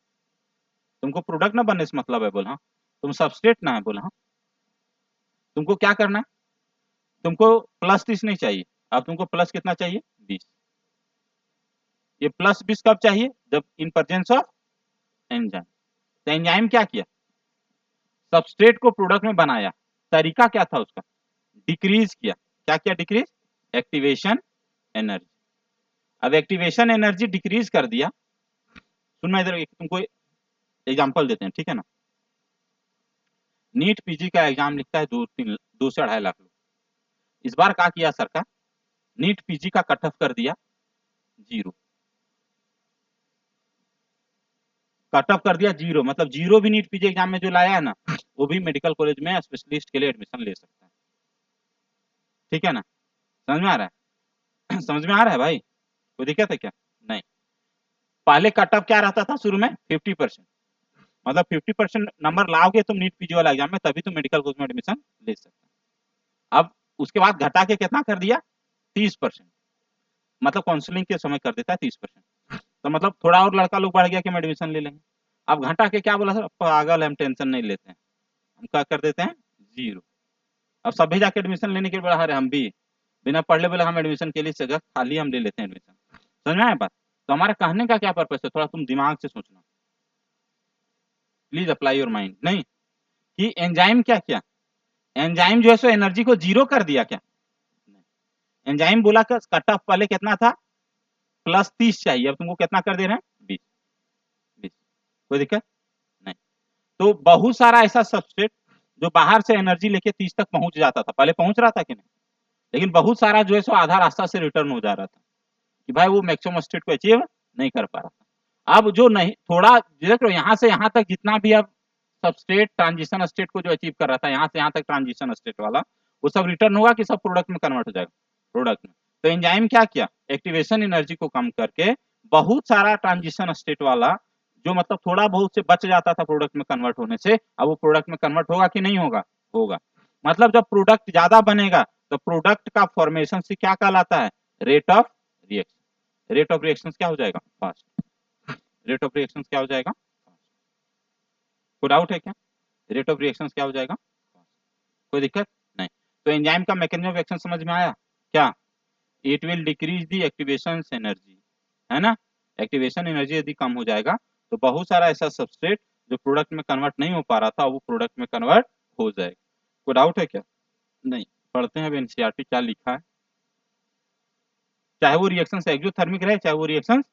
Speaker 1: तुमको प्रोडक्ट ना बनने से मतलब है, बोला हाँ, तुम सबस्ट्रेट ना है, बोला हाँ, तुमको क्या करना है, तुमको +30 नहीं चाहिए, अब तुमको प्लस कितना चाहिए, 20। ये +20 कब चाहिए, जब इन प्रेजेंस ऑफ एंजाइम। तो एंजाइम क्या किया, सबस्ट्रेट को प्रोडक्ट में बनाया, तरीका क्या था उसका, डिक्रीज किया, क्या किया, डिक्रीज एक्टिवेशन एनर्जी। अब एक्टिवेशन एनर्जी डिक्रीज कर दिया, सुनना इधर तुमको एग्जांपल देते हैं, ठीक है ना। नीट पीजी का एग्जाम लिखता है 2 से 2.5 लाख लोग, इस बार क्या किया सरकार, नीट पीजी का कट ऑफ कर दिया 0, कट ऑफ कर दिया 0, मतलब 0 भी नीट पीजी एग्जाम में जो लाया है ना, वो भी मेडिकल कॉलेज में स्पेशलिस्ट के लिए एडमिशन ले सकता है, ठीक है ना, समझ में आ रहा है समझ में आ रहा है भाई, कोई दिक्कत है क्या, नहीं। पहले कट ऑफ क्या रहता था शुरू में, 50%, मतलब 50% नंबर लाओगे तुम नीट पीजी वाला एग्जाम में, तभी तुम मेडिकल कॉलेज में एडमिशन ले सकते हो। अब उसके बाद घटा के कितना कर दिया, 30%, मतलब काउंसलिंग के समय कर देता है 30%, तो मतलब थोड़ा और लड़का लोग बढ़ गया कि हम एडमिशन ले लेंगे। अब घटा के क्या बोला सर, पागल हम टेंशन नहीं लेते हैं, हम क्या कर देते हैं 0। अब सभी जाके एडमिशन लेने के बाद हम भी बिना पढ़ले बोले हम एडमिशन के लिए जगह खाली हम ले लेते हैं एडमिशन, समझ में आया बात। तो हमारे कहने का क्या पर्पस है, थोड़ा तुम दिमाग से सोचना, प्लीज अप्लाई योर माइंड, नहीं कि एंजाइम क्या किया, एंजाइम जो है सो एनर्जी को 0 कर दिया क्या, एंजाइम बोला कि कट ऑफ पहले कितना था, +30 चाहिए, अब तुमको कितना कर दे रहे हैं, 20। कोई दिक्कत नहीं। तो बहुत सारा ऐसा सबस्ट्रेट जो बाहर से एनर्जी लेके 30 तक पहुंच जाता था, पहले पहुंच रहा था कि नहीं, लेकिन बहुत सारा जो है सो आधा रास्ता से रिटर्न हो जा रहा था कि भाई वो मैक्सिमम स्टेट को अचीव नहीं कर पा रहा था। अब जो नहीं थोड़ा देख लो, यहाँ से यहाँ तक जितना भी अब सबस्ट्रेट ट्रांजिशन स्टेट को जो अचीव कर रहा था, यहाँ से यहाँ तक ट्रांजिशन स्टेट वाला, वो सब रिटर्न होगा कि सब प्रोडक्ट में कन्वर्ट हो जाएगा, प्रोडक्ट में। तो एंजाइम क्या किया, एक्टिवेशन एनर्जी को कम करके बहुत सारा ट्रांजिशन स्टेट वाला जो मतलब थोड़ा बहुत से बच जाता था प्रोडक्ट में कन्वर्ट होने से, अब वो प्रोडक्ट में कन्वर्ट होगा कि नहीं होगा, होगा। मतलब जब प्रोडक्ट ज्यादा बनेगा तो प्रोडक्ट का फॉर्मेशन से क्या कहलाता है, rate of reaction, rate of reaction क्या हो जाएगा, फास्ट, रेट ऑफ रिएक्शन क्या हो जाएगा, कोई डाउट है क्या, रेट ऑफ रिएक्शन क्या हो जाएगा, कोई दिक्कत नहीं। तो एंजाइम का मैकेनिज्म ऑफ एक्शन समझ में आया क्या, it will decrease the activation energy, है ना, एक्टिवेशन एनर्जी यदि कम हो जाएगा तो बहुत सारा ऐसा सबस्ट्रेट जो प्रोडक्ट में कन्वर्ट नहीं हो पा रहा था वो प्रोडक्ट में कन्वर्ट हो जाएगा। कोई डाउट है क्या, नहीं। पढ़ते हैं अब एनसीईआरटी क्या लिखा है, चाहे वो रिएक्शन एक्सोथर्मिक रहे चाहे वो रिएक्शन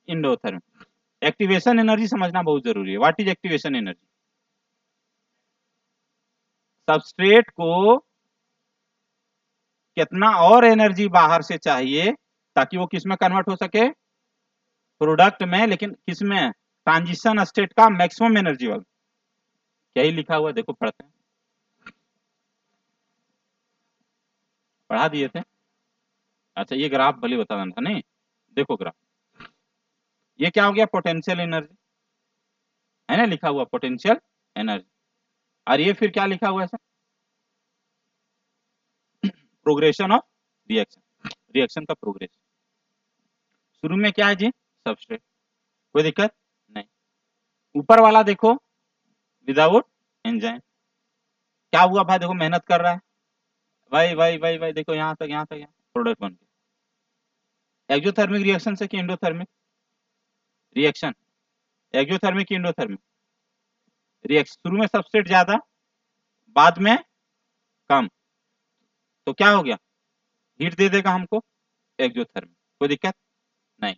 Speaker 1: इंडोथर्मिक। एक्टिवेशन एनर्जी समझना बहुत जरूरी है, what is activation energy, substrate को कितना और एनर्जी बाहर से चाहिए ताकि वो किस में कन्वर्ट हो सके, प्रोडक्ट में, लेकिन किस में, ट्रांजिशन स्टेट का मैक्सिमम एनर्जी वाला, क्या ही लिखा हुआ देखो, पढ़ते हैं, पढ़ा दिए थे, अच्छा ये ग्राफ भले बता देना था, नहीं देखो ग्राफ, ये क्या हो गया, पोटेंशियल एनर्जी है ना, लिखा हुआ पोटेंशियल एनर्जी, और ये फिर क्या लिखा हुआ है sir, progression of reaction, reaction का प्रोग्रेस, शुरू में क्या है जी, सबस्ट्रेट, कोई दिक्कत नहीं, ऊपर वाला देखो विदाउट एंजाइम, क्या हुआ भाई, देखो मेहनत कर रहा है भाई भाई भाई भाई, देखो यहाँ तक यहाँ तक, यहाँ प्रोडक्ट बन गया, एक्सोथर्मिक रिएक्शन से कि एंडोथर्मिक रिएक्शन, एक्सोथर्मिक की एंडोथर्मिक रिएक्शन, शुरू में सबस्ट्रेट ज्यादा बाद में कम, तो क्या हो गया, हीट दे देगा हमको एक्सोथर्मिक, कोई दिक्कत नहीं।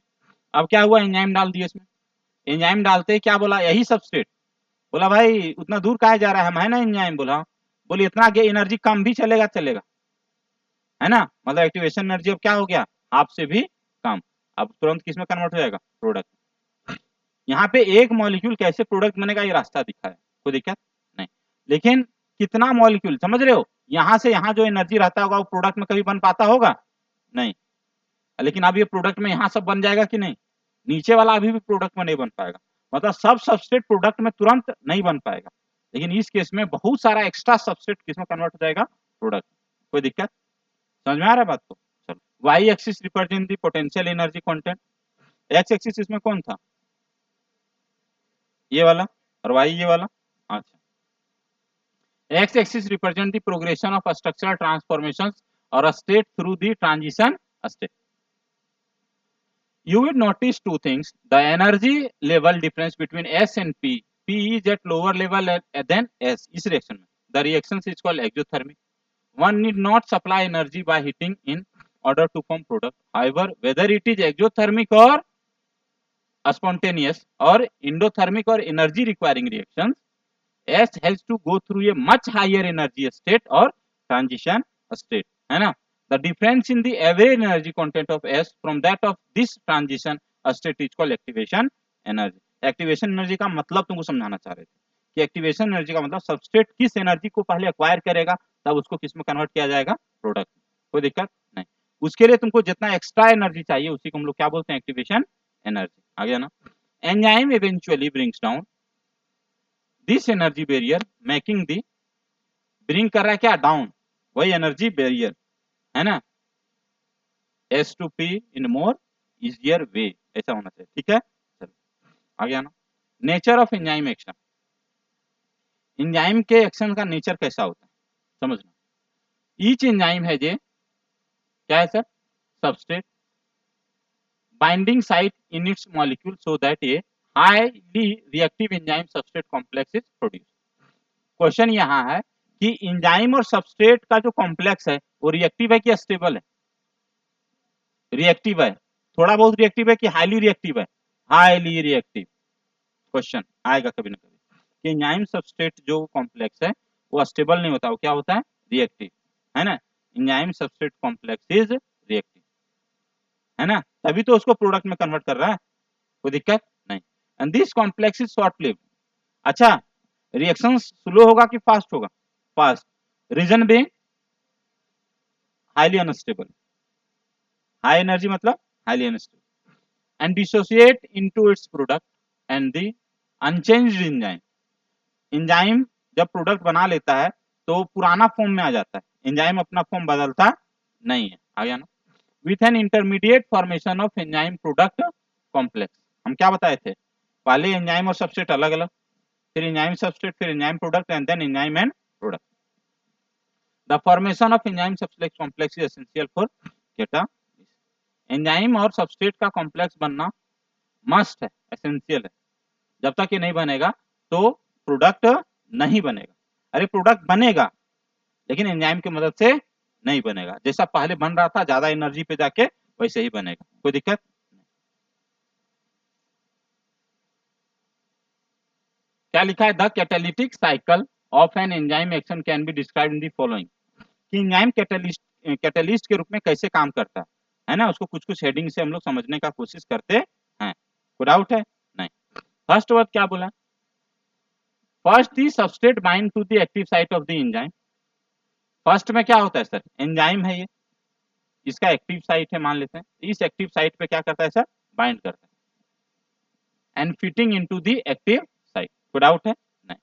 Speaker 1: अब क्या हुआ, एंजाइम डाल दिया इसमें, एंजाइम डालते ही क्या बोला, यही सबस्ट्रेट बोला भाई उतना दूर कहा जा रहा है, हम है ना एंजाइम, बोला बोले इतना एनर्जी कम भी चलेगा, चलेगा है ना, मतलब एक्टिवेशन एनर्जी अब क्या हो गया, हाफ से भी कम, अब तुरंत किस में कन्वर्ट हो जाएगा, प्रोडक्ट। यहाँ पे एक मॉलिक्यूल कैसे प्रोडक्ट बनेगा ये रास्ता दिखा है, कोई दिक्कत नहीं, लेकिन कितना मॉलिक्यूल, समझ रहे हो, यहाँ से यहाँ जो एनर्जी रहता होगा वो प्रोडक्ट में कभी बन पाता होगा नहीं, लेकिन अब ये प्रोडक्ट में यहाँ सब बन जाएगा कि नहीं, नीचे वाला अभी भी प्रोडक्ट में नहीं बन पाएगा, मतलब सब सबस्ट्रेट प्रोडक्ट में तुरंत नहीं बन पाएगा, लेकिन इस केस में बहुत सारा एक्स्ट्रा सबस्ट्रेट किसमें कन्वर्ट हो जाएगा, प्रोडक्ट, कोई दिक्कत, समझ में आ रहा है बात को, चलो Y axis represent the potential energy content, X axis इसमें कौन था, ये वाला, और वाई ये वाला। अच्छा, X axis represent the progression of structural transformations और state through the transition state. You will notice two things: the energy level difference between S and P. P is at lower level than S. इस reaction में the reaction is called exothermic. One need not supply energy by heating in order to form product. However, whether it is exothermic or spontaneous or endothermic or energy requiring reactions, S has to go through a much higher energy state or transition state, है ना? The difference in the average energy content of S from that of this transition state is called activation energy. Activation energy का मतलब तुमको समझाना चाह रहे थे कि एक्टिवेशन एनर्जी का मतलब सबस्ट्रेट किस एनर्जी को पहले एक्वायर करेगा तब उसको किस में कन्वर्ट किया जाएगा, प्रोडक्ट। कोई दिक्कत नहीं, उसके लिए तुमको जितना एक्स्ट्रा एनर्जी चाहिए उसी को हम लोग क्या बोलते हैं, एक्टिवेशन एनर्जी। आ गया ना? Enzyme eventually brings down this energy barrier making the, bring कर रहा है क्या, डाउन, वही एनर्जी बैरियर, है ना, S to P in more easier way, ऐसा होना चाहिए। ठीक है, चलो आ गया ना? Nature of enzyme action, enzyme के एक्शन का नेचर कैसा होता है समझना। ईच एंजाइम है जे क्या है sir, substrate binding site in its molecule so that a highly reactive enzyme substrate complex is produce. Question यहाँ है कि एंजाइम और सबस्ट्रेट का जो कॉम्प्लेक्स है वो रिएक्टिव है कि स्टेबल है, रिएक्टिव है, थोड़ा बहुत रिएक्टिव है कि हाईली रिएक्टिव है, हाईली रिएक्टिव। क्वेश्चन आएगा कभी ना कभी कि एंजाइम सबस्ट्रेट जो कॉम्प्लेक्स है वो स्टेबल नहीं होता, वो क्या होता है, रिएक्टिव, है ना। Enzyme substrate complex is reactive, है ना, तभी तो उसको प्रोडक्ट में कन्वर्ट कर रहा है, कोई दिक्कत नहीं। And this complex is short lived. अच्छा, रिएक्शन स्लो होगा कि फास्ट होगा, fast, reason being highly unstable, high energy मतलब highly unstable, and dissociate into its product and the unchanged enzyme. Enzyme जब प्रोडक्ट बना लेता है तो पुराना फॉर्म में आ जाता है, एंजाइम अपना फॉर्म बदलता नहीं है। आ गया ना? With an intermediate formation of enzyme product complex. हम क्या बताए थे, पहले एंजाइम और सबस्ट्रेट अलग अलग, फिर एंजाइम सबस्ट्रेट, फिर enzyme product and then enzyme and product. The formation of enzyme substrate complex is essential for केटा। एंजाइम और सबस्ट्रेट का कॉम्प्लेक्स बनना मस्ट है, एसेंशियल है। जब तक ये नहीं बनेगा तो प्रोडक्ट नहीं बनेगा। अरे प्रोडक्ट बनेगा लेकिन एंजाइम की मदद से नहीं बनेगा, जैसा पहले बन रहा था ज्यादा एनर्जी पे जाके वैसे ही बनेगा, कोई दिक्कत। क्या लिखा है, the catalytic cycle of an enzyme action can be described in the following. कि एंजाइम कैटालिस्ट के रूप में कैसे काम करता है ना, उसको कुछ कुछ हेडिंग से हम लोग समझने का कोशिश करते हैं। कोई डाउट है नहीं? फर्स्ट वर्ड क्या बोला, first the substrate bind to the active site of the enzyme. First में क्या होता है सर, एंजाइम है ये, इसका एक्टिव साइट है मान लेते हैं, इस एक्टिव साइट पे क्या करता है सर, बाइंड करता है and fitting into the active site. कोई डाउट है नहीं?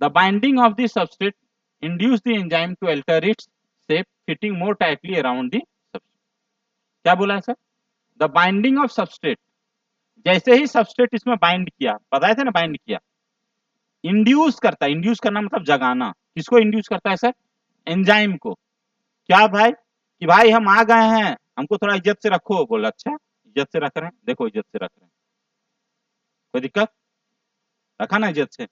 Speaker 1: The binding of the substrate induce the enzyme to alter its shape fitting more tightly around the substrate. क्या बोला है sir, the binding of substrate, जैसे ही सबस्ट्रेट इसमें bind किया, बताया था ना बाइंड किया, इंड्यूस करता है, इंड्यूस करना मतलब जगाना, किसको इंड्यूस करता है सर, एंजाइम को। क्या भाई, कि भाई हम आ गए हैं, हमको थोड़ा इज्जत से रखो, बोला अच्छा इज्जत से रख रहे हैं, देखो इज्जत से रख रहे हैं, कोई दिक्कत, रखा ना इज्जत से।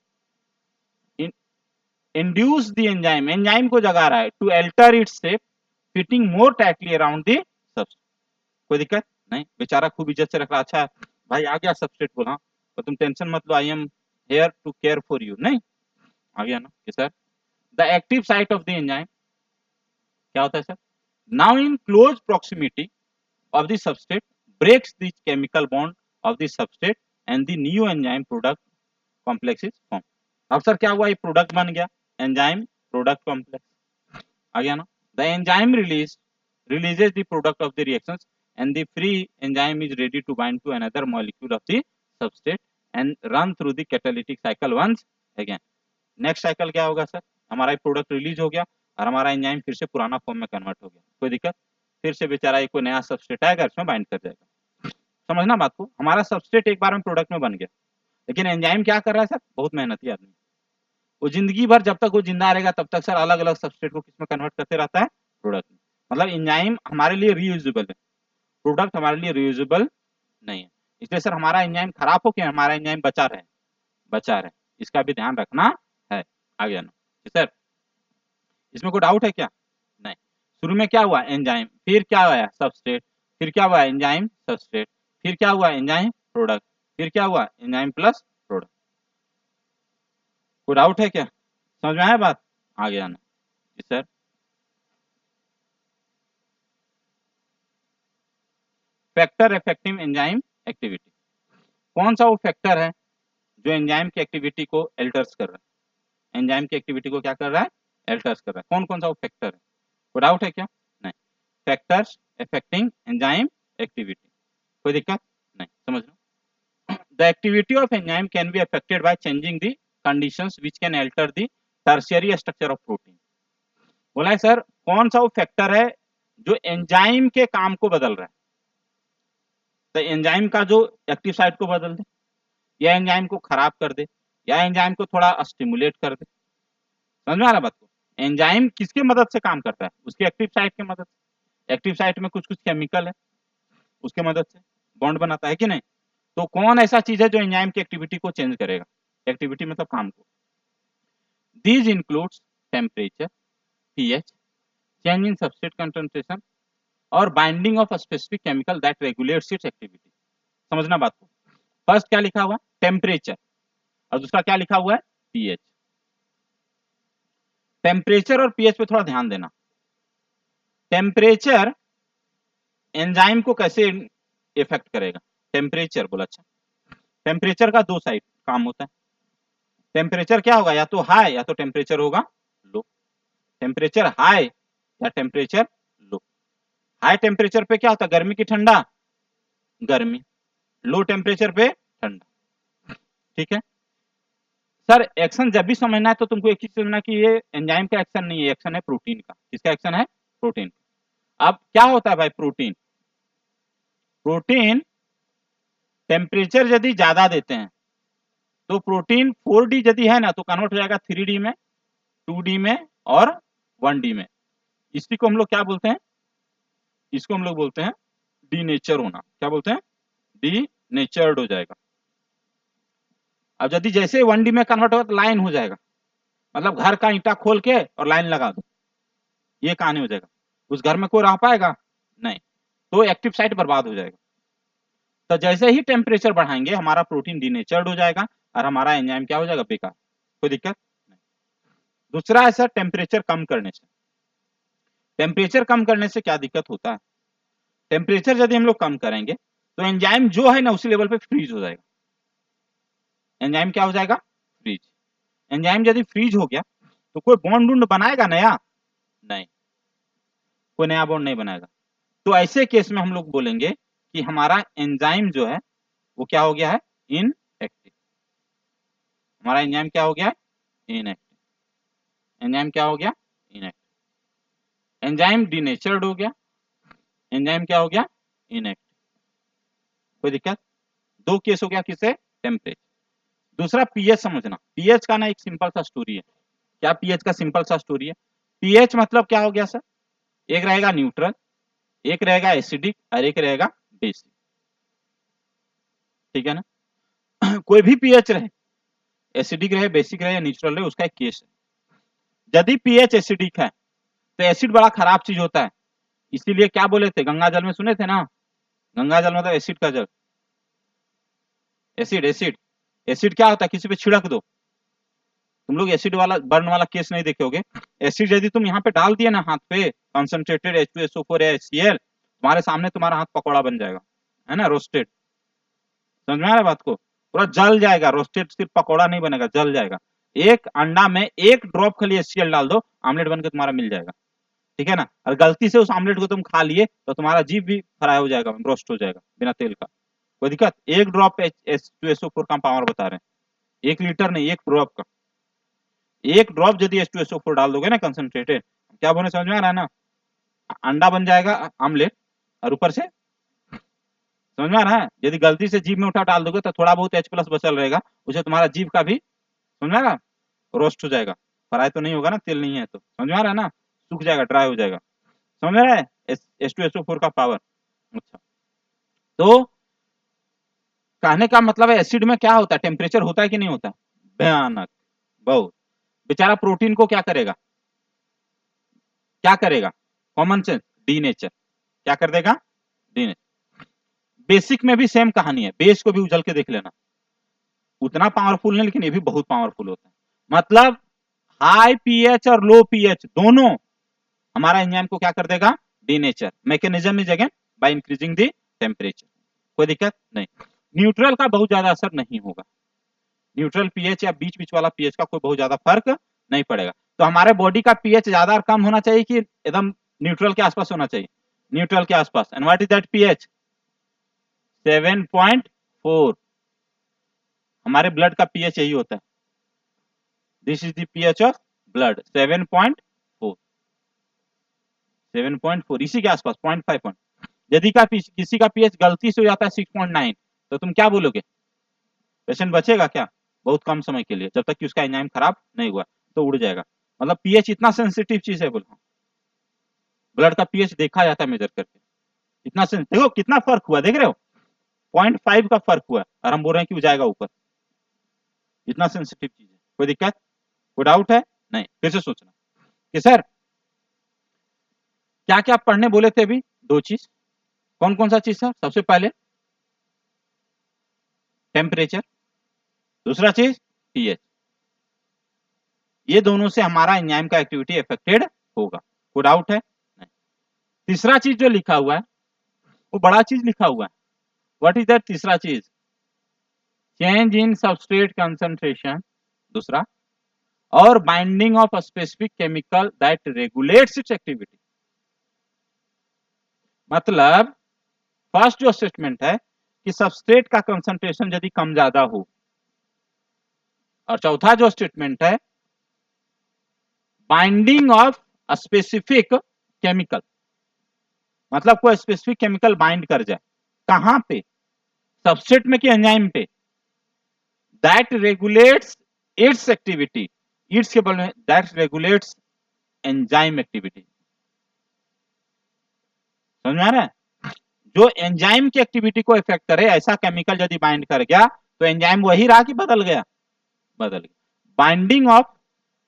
Speaker 1: इंड्यूस द एंजाइम, एंजाइम को जगा रहा है, to alter its shape fitting more tightly around the substrate. कोई दिक्कत नहीं, बेचारा खूब इज्जत से रख रहा, अच्छा भाई आ गया सबस्ट्रेट, बोला तो तुम टेंशन मत लो, I am here to care for you, नहीं आ गया ना कि sir. The active site of the enzyme क्या होता है sir, now in close proximity of the substrate breaks the chemical bond of the substrate and the new enzyme product complex is formed। अब sir क्या हुआ, ये product बन गया, enzyme product complex. आ गया ना? The enzyme releases the product of the reactions and the free enzyme is ready to bind to another molecule of the substrate and run through the catalytic cycle once again। Next cycle क्या होगा sir, हमारा product release हो गया और हमारा enzyme फिर से पुराना फॉर्म में कन्वर्ट हो गया, कोई दिक्कत। फिर से बेचारा एक कोई नया सबस्ट्रेट आएगा, इसमें बाइंड कर जाएगा। समझना बात को, हमारा सबस्ट्रेट एक बार में प्रोडक्ट में बन गया, लेकिन एंजाइम क्या कर रहा है सर, बहुत मेहनती आदमी, वो जिंदगी भर जब तक वो जिंदा रहेगा तब तक सर अलग अलग सबस्ट्रेट को किसमें कन्वर्ट करते रहता है, प्रोडक्ट में। मतलब एंजाइम हमारे लिए रीयूजेबल है, प्रोडक्ट हमारे लिए रीयूजेबल नहीं है। इसलिए सर हमारा एंजाइम खराब हो के हमारा एंजाइम बचा रहे, इसका भी ध्यान रखना है। आगे जाना सर, इसमें कोई डाउट है क्या? नहीं। शुरू में क्या हुआ, एंजाइम, फिर क्या हुआ, सबस्ट्रेट, फिर क्या हुआ, एंजाइम सबस्ट्रेट, फिर क्या हुआ, एंजाइम प्रोडक्ट, फिर क्या हुआ, एंजाइम प्लस प्रोडक्ट। कोई डाउट है क्या? समझ में आया बात? आगे जाना जी sir. Factor affecting enzyme activity, कौन सा वो फैक्टर है जो एंजाइम की एक्टिविटी को एल्टर्स कर रहा है, एंजाइम की एक्टिविटी को क्या कर रहा है, एल्टर्स कर रहा है, कौन कौन सा वो फैक्टर है? कोई डाउट है क्या? नहीं। फैक्टर्स अफेक्टिंग एंजाइम एक्टिविटी, कोई दिक्कत नहीं, समझ लो। The activity of enzyme can be affected by changing the conditions which can alter the tertiary structure of protein। बोला है सर कौन सा वो फैक्टर है जो एंजाइम के काम को बदल रहा है, तो एंजाइम का जो एक्टिव साइट को बदल दे, या एंजाइम को खराब कर दे, या एंजाइम को थोड़ा स्टिमुलेट कर दे। समझ में आ रहा बात को? एंजाइम किसकी मदद से काम करता है, उसकी एक्टिव साइट की मदद से। एक्टिव साइट में कुछ कुछ केमिकल है, उसके मदद से बॉन्ड बनाता है कि नहीं? तो कौन ऐसा चीज है जो एंजाइम की एक्टिविटी को चेंज करेगा, एक्टिविटी मतलब काम को? These includes temperature, pH, change in substrate concentration और binding of specific chemical that regulates its activity. समझना बात को, फर्स्ट क्या लिखा हुआ, टेम्परेचर, और दूसरा क्या लिखा हुआ है, पीएच। टेम्परेचर और पीएच पे थोड़ा ध्यान देना। टेम्परेचर एंजाइम को कैसे इफेक्ट करेगा, टेम्परेचर बोला, अच्छा टेम्परेचर का दो साइड काम होता है। टेम्परेचर क्या होगा, या तो हाई या तो टेम्परेचर होगा लो। टेम्परेचर हाई या टेम्परेचर लो। हाई टेम्परेचर पे क्या होता है, गर्मी की ठंडा, गर्मी, लो टेम्परेचर पे ठंडा। ठीक है सर, एक्शन जब भी समझना है तो तुमको एक चीज समझना कि ये एंजाइम का एक्शन नहीं है, एक्शन है प्रोटीन का। किसका एक्शन है, प्रोटीन। अब क्या होता है भाई, प्रोटीन टेम्परेचर यदि ज्यादा देते हैं तो प्रोटीन 4D यदि है ना तो कन्वर्ट हो जाएगा 3D में, 2D में और 1D में। इसी को हम लोग क्या बोलते हैं, इसको हम लोग बोलते हैं डीनेचर होना। क्या बोलते हैं, डीनेचर्ड हो जाएगा। अब यदि जैसे 1D में कन्वर्ट होगा तो लाइन हो जाएगा, मतलब घर का ईंटा खोल के और लाइन लगा दो, ये कहानी हो जाएगा। उस घर में कोई रह पाएगा नहीं, तो एक्टिव साइट बर्बाद हो जाएगा। तो जैसे ही टेम्परेचर बढ़ाएंगे हमारा प्रोटीन डीनेचर्ड हो जाएगा और हमारा एंजाइम क्या हो जाएगा, बेकार। कोई दिक्कत नहीं। दूसरा है सर टेम्परेचर कम करने से। टेम्परेचर कम करने से क्या दिक्कत होता है, टेम्परेचर यदि हम लोग कम करेंगे तो एंजाइम जो है ना उसी लेवल पे फ्रीज हो जाएगा। एंजाइम क्या हो जाएगा, फ्रीज। एंजाइम यदि फ्रीज हो गया तो कोई बॉन्ड वॉन्ड बनाएगा नया, नहीं, कोई नया बॉन्ड नहीं बनाएगा। तो ऐसे केस में हम लोग बोलेंगे कि हमारा एंजाइम जो है वो क्या हो गया है, इनएक्टिव। हमारा एंजाइम क्या हो गया है, इनएक्टिव। एंजाइम क्या हो गया, इनएक्टिव। एंजाइम डीनेचर्ड हो गया, एंजाइम क्या हो गया, इनएक्टिव। कोई दिक्कत? दो केस हो गया, किससे, टेम्परेचर। दूसरा पीएच समझना। पीएच का ना एक सिंपल सा स्टोरी है। क्या पीएच का सिंपल सा स्टोरी है, पीएच मतलब क्या हो गया सर, एक रहेगा न्यूट्रल, एक रहेगा एसिडिक और एक रहेगा बेसिक। ठीक है ना कोई भी पीएच रहे, एसिडिक रहे, बेसिक रहे या न्यूट्रल रहे, उसका एक केस है। यदि पीएच एसिडिक है तो एसिड बड़ा खराब चीज होता है, इसीलिए क्या बोले थे, गंगा जल में सुने थे ना, गंगा जल मतलब एसिड का जल। एसिड एसिड एसिड क्या होता है, किसी पे छिड़क दो। तुम लोग एसिड वाला बर्न वाला केस नहीं देखे होगे। एसिड यदि तुम यहाँ पे डाल दिए ना हाथ पे, कंसंट्रेटेड H2SO4 या HCl, तुम्हारे सामने तुम्हारा हाथ पकौड़ा बन जाएगा, है ना, रोस्टेड। समझ में आ रहा है बात को, पूरा जल जाएगा। रोस्टेड सिर्फ पकौड़ा नहीं बनेगा, जल जाएगा। एक अंडा में एक ड्रॉप खाली HCl डाल दो, आमलेट बनकर तुम्हारा मिल जाएगा। ठीक है ना, और गलती से उस आमलेट को तुम खा लिए तो तुम्हारा जीभ भी फ्राई हो जाएगा, रोस्ट हो जाएगा बिना तेल का। कोई दिक्कत? एक ड्रॉप H2SO4 का पावर बता रहे हैं, 1 लीटर नहीं, एक ड्रॉप का। एक ड्रॉप यदि H2SO4 डाल दोगे ना कंसंट्रेटेड, क्या बोले, समझ में आ रहा है ना? अंडा बन जाएगा आमलेट, और ऊपर से, समझ में आ रहा है? यदि गलती से जीभ में उठा डाल दोगे तो थोड़ा बहुत H+ बचल रहेगा, उसे तुम्हारा जीभ का भी, समझ में आ रहा, रोस्ट हो जाएगा। फ्राई तो नहीं होगा ना, तेल नहीं है तो, समझ में आ रहा है ना, सूख जाएगा, ड्राई हो जाएगा। समझ में आ रहा है H2SO4 का पावर। अच्छा, तो कहने का मतलब है एसिड में क्या होता है, टेम्परेचर होता है कि नहीं होता? भयानक, बहुत। बेचारा प्रोटीन को क्या करेगा, क्या करेगा, कॉमन सेंस, डीनेचर, क्या कर देगा, डीनेचर। बेसिक में भी सेम कहानी है, बेस को भी उछल के देख लेना, उतना पावरफुल नहीं लेकिन ये भी बहुत पावरफुल होता है। मतलब हाई पीएच और लो पीएच दोनों हमारा एंजाइम को क्या कर देगा, denature. Mechanism is again by increasing the temperature. कोई दिक्कत नहीं। न्यूट्रल का बहुत ज्यादा असर नहीं होगा, न्यूट्रल पीएच या बीच बीच वाला पीएच का कोई बहुत ज्यादा फर्क नहीं पड़ेगा। तो हमारे बॉडी का पीएच ज्यादा और कम होना चाहिए कि एकदम न्यूट्रल के आसपास होना चाहिए, न्यूट्रल के आसपास। And what is that pH, 7.4। हमारे ब्लड का पीएच यही होता है, this is the pH of blood, 7.4, 7.4, इसी के आसपास, 0.5 पॉइंट। यदि का किसी का पीएच गलती से हो जाता है 6.9, तो तुम क्या बोलोगे, पेशेंट बचेगा क्या, बहुत कम समय के लिए, जब तक कि उसका एंजाइम खराब नहीं हुआ, तो उड़ जाएगा। मतलब पीएच इतना सेंसिटिव चीज है, बोलो, ब्लड का पीएच देखा जाता है मेजर करके, इतना देखो कितना फर्क हुआ, देख रहे हो, 0.5 का फर्क हुआ, और हम बोल रहे हैं कि वो जाएगा ऊपर, इतना सेंसिटिव चीज है। कोई दिक्कत, कोई डाउट है? नहीं, फिर से सोचना कि सर क्या क्या पढ़ने बोले थे अभी, दो चीज, कौन कौन सा चीज सर? सबसे पहले टेम्परेचर, दूसरा चीज पीएच, ये दोनों से हमारा एंजाइम का एक्टिविटी अफेक्टेड होगा, कोई डाउट है? नहीं। तीसरा चीज जो लिखा हुआ है वो बड़ा चीज लिखा हुआ है, व्हाट इज दैट तीसरा चीज, चेंज इन सबस्ट्रेट कंसंट्रेशन, दूसरा, और binding of specific chemical that regulates its activity. मतलब फर्स्ट जो स्टेटमेंट है कि सबस्ट्रेट का कंसंट्रेशन यदि कम ज्यादा हो, और चौथा जो स्टेटमेंट है बाइंडिंग ऑफ स्पेसिफिक केमिकल, मतलब कोई स्पेसिफिक केमिकल बाइंड कर जाए, कहां पे, सबस्ट्रेट में कि एंजाइम पे, that regulates its activity, it's के बोलने दैट रेगुलेट्स एंजाइम एक्टिविटी। समझ में आ रहा है? जो एंजाइम की एक्टिविटी को इफेक्ट करे ऐसा केमिकल यदि बाइंड कर गया तो एंजाइम वही रहा कि बदल गया, बदल गया। Binding of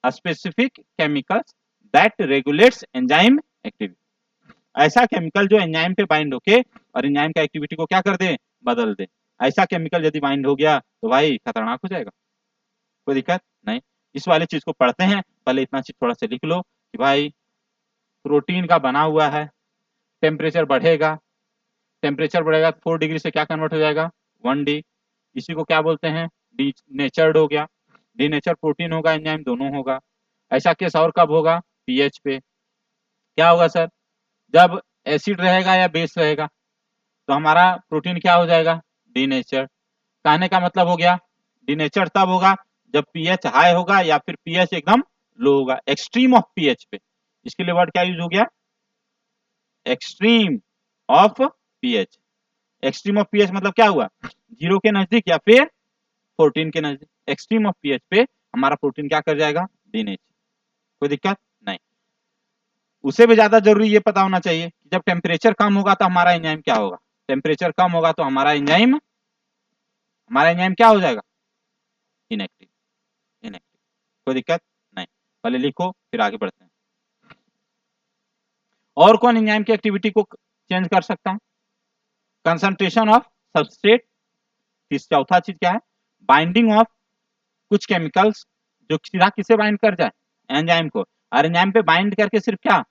Speaker 1: specific chemicals that regulates enzyme activity, ऐसा केमिकल जो एंजाइम पे बाइंड होके और एंजाइम का एक्टिविटी को क्या कर दे, बदल दे, ऐसा केमिकल यदि बाइंड हो गया तो भाई खतरनाक हो जाएगा। कोई दिक्कत नहीं। इस वाले चीज को पढ़ते हैं, पहले इतना चीज थोड़ा सा लिख लो कि भाई प्रोटीन का बना हुआ है, टेम्परेचर बढ़ेगा, टेम्परेचर बढ़ेगा 4 डिग्री से क्या कन्वर्ट हो जाएगा, 1D, इसी को क्या बोलते हैं, डीनेचर्ड हो गया, डीनेचर प्रोटीन होगा, एंजाइम दोनों होगा। ऐसा केस और कब होगा, पीएच पे। क्या होगा सर, जब एसिड रहेगा या बेस रहेगा तो हमारा प्रोटीन क्या हो जाएगा, डीनेचर। कहने का मतलब हो गया डीनेचर तब होगा जब पीएच हाई होगा या फिर पीएच एकदम लो होगा, एक्सट्रीम ऑफ पीएच पे। इसके लिए वर्ड क्या यूज हो गया, extreme of pH. Extreme of pH मतलब क्या हुआ, 0 के नजदीक या फिर 14 के नजदीक, एक्सट्रीम ऑफ पीएच पे हमारा प्रोटीन क्या कर जाएगा, डीनेचर। कोई दिक्कत नहीं। उससे भी ज्यादा जरूरी ये पता होना चाहिए कि जब टेम्परेचर कम होगा तो हमारा एंजाइम क्या होगा, टेम्परेचर कम होगा तो हमारा एंजाइम क्या हो जाएगा, इनएक्टिव, इनएक्टिव। कोई दिक्कत नहीं, पहले लिखो फिर आगे बढ़ते हैं। और कौन एंजाइम की एक्टिविटी को चेंज कर सकता है, कंसंट्रेशन ऑफ सबस्ट्रेट, चौथा चीज क्या है, बाइंडिंग ऑफ कुछ केमिकल्स जो सीधा किसे बाइंड कर जाए, एंजाइम को, और एंजाइम पे बाइंड करके सिर्फ क्या,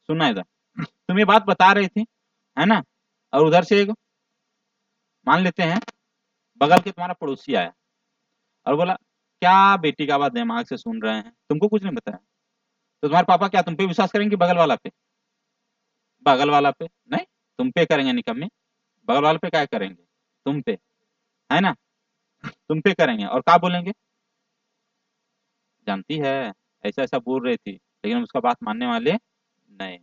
Speaker 1: सुनना इधर, तुम ये बात बता रही थी है ना, और उधर से एक मान लेते हैं बगल के तुम्हारा पड़ोसी आया और बोला क्या बेटी का बात दिमाग से सुन रहे हैं, तुमको कुछ नहीं बताया, तो तुम्हारे पापा क्या तुम पे विश्वास करेंगे, बगल वाला पे, बगल वाला पे नहीं, तुम पे करेंगे निकम्मी, बगल वाले पे क्या करेंगे, तुम पे, है ना, तुम पे करेंगे और क्या बोलेंगे, जानती है ऐसा ऐसा बोल रही थी लेकिन उसका बात मानने वाले नहीं।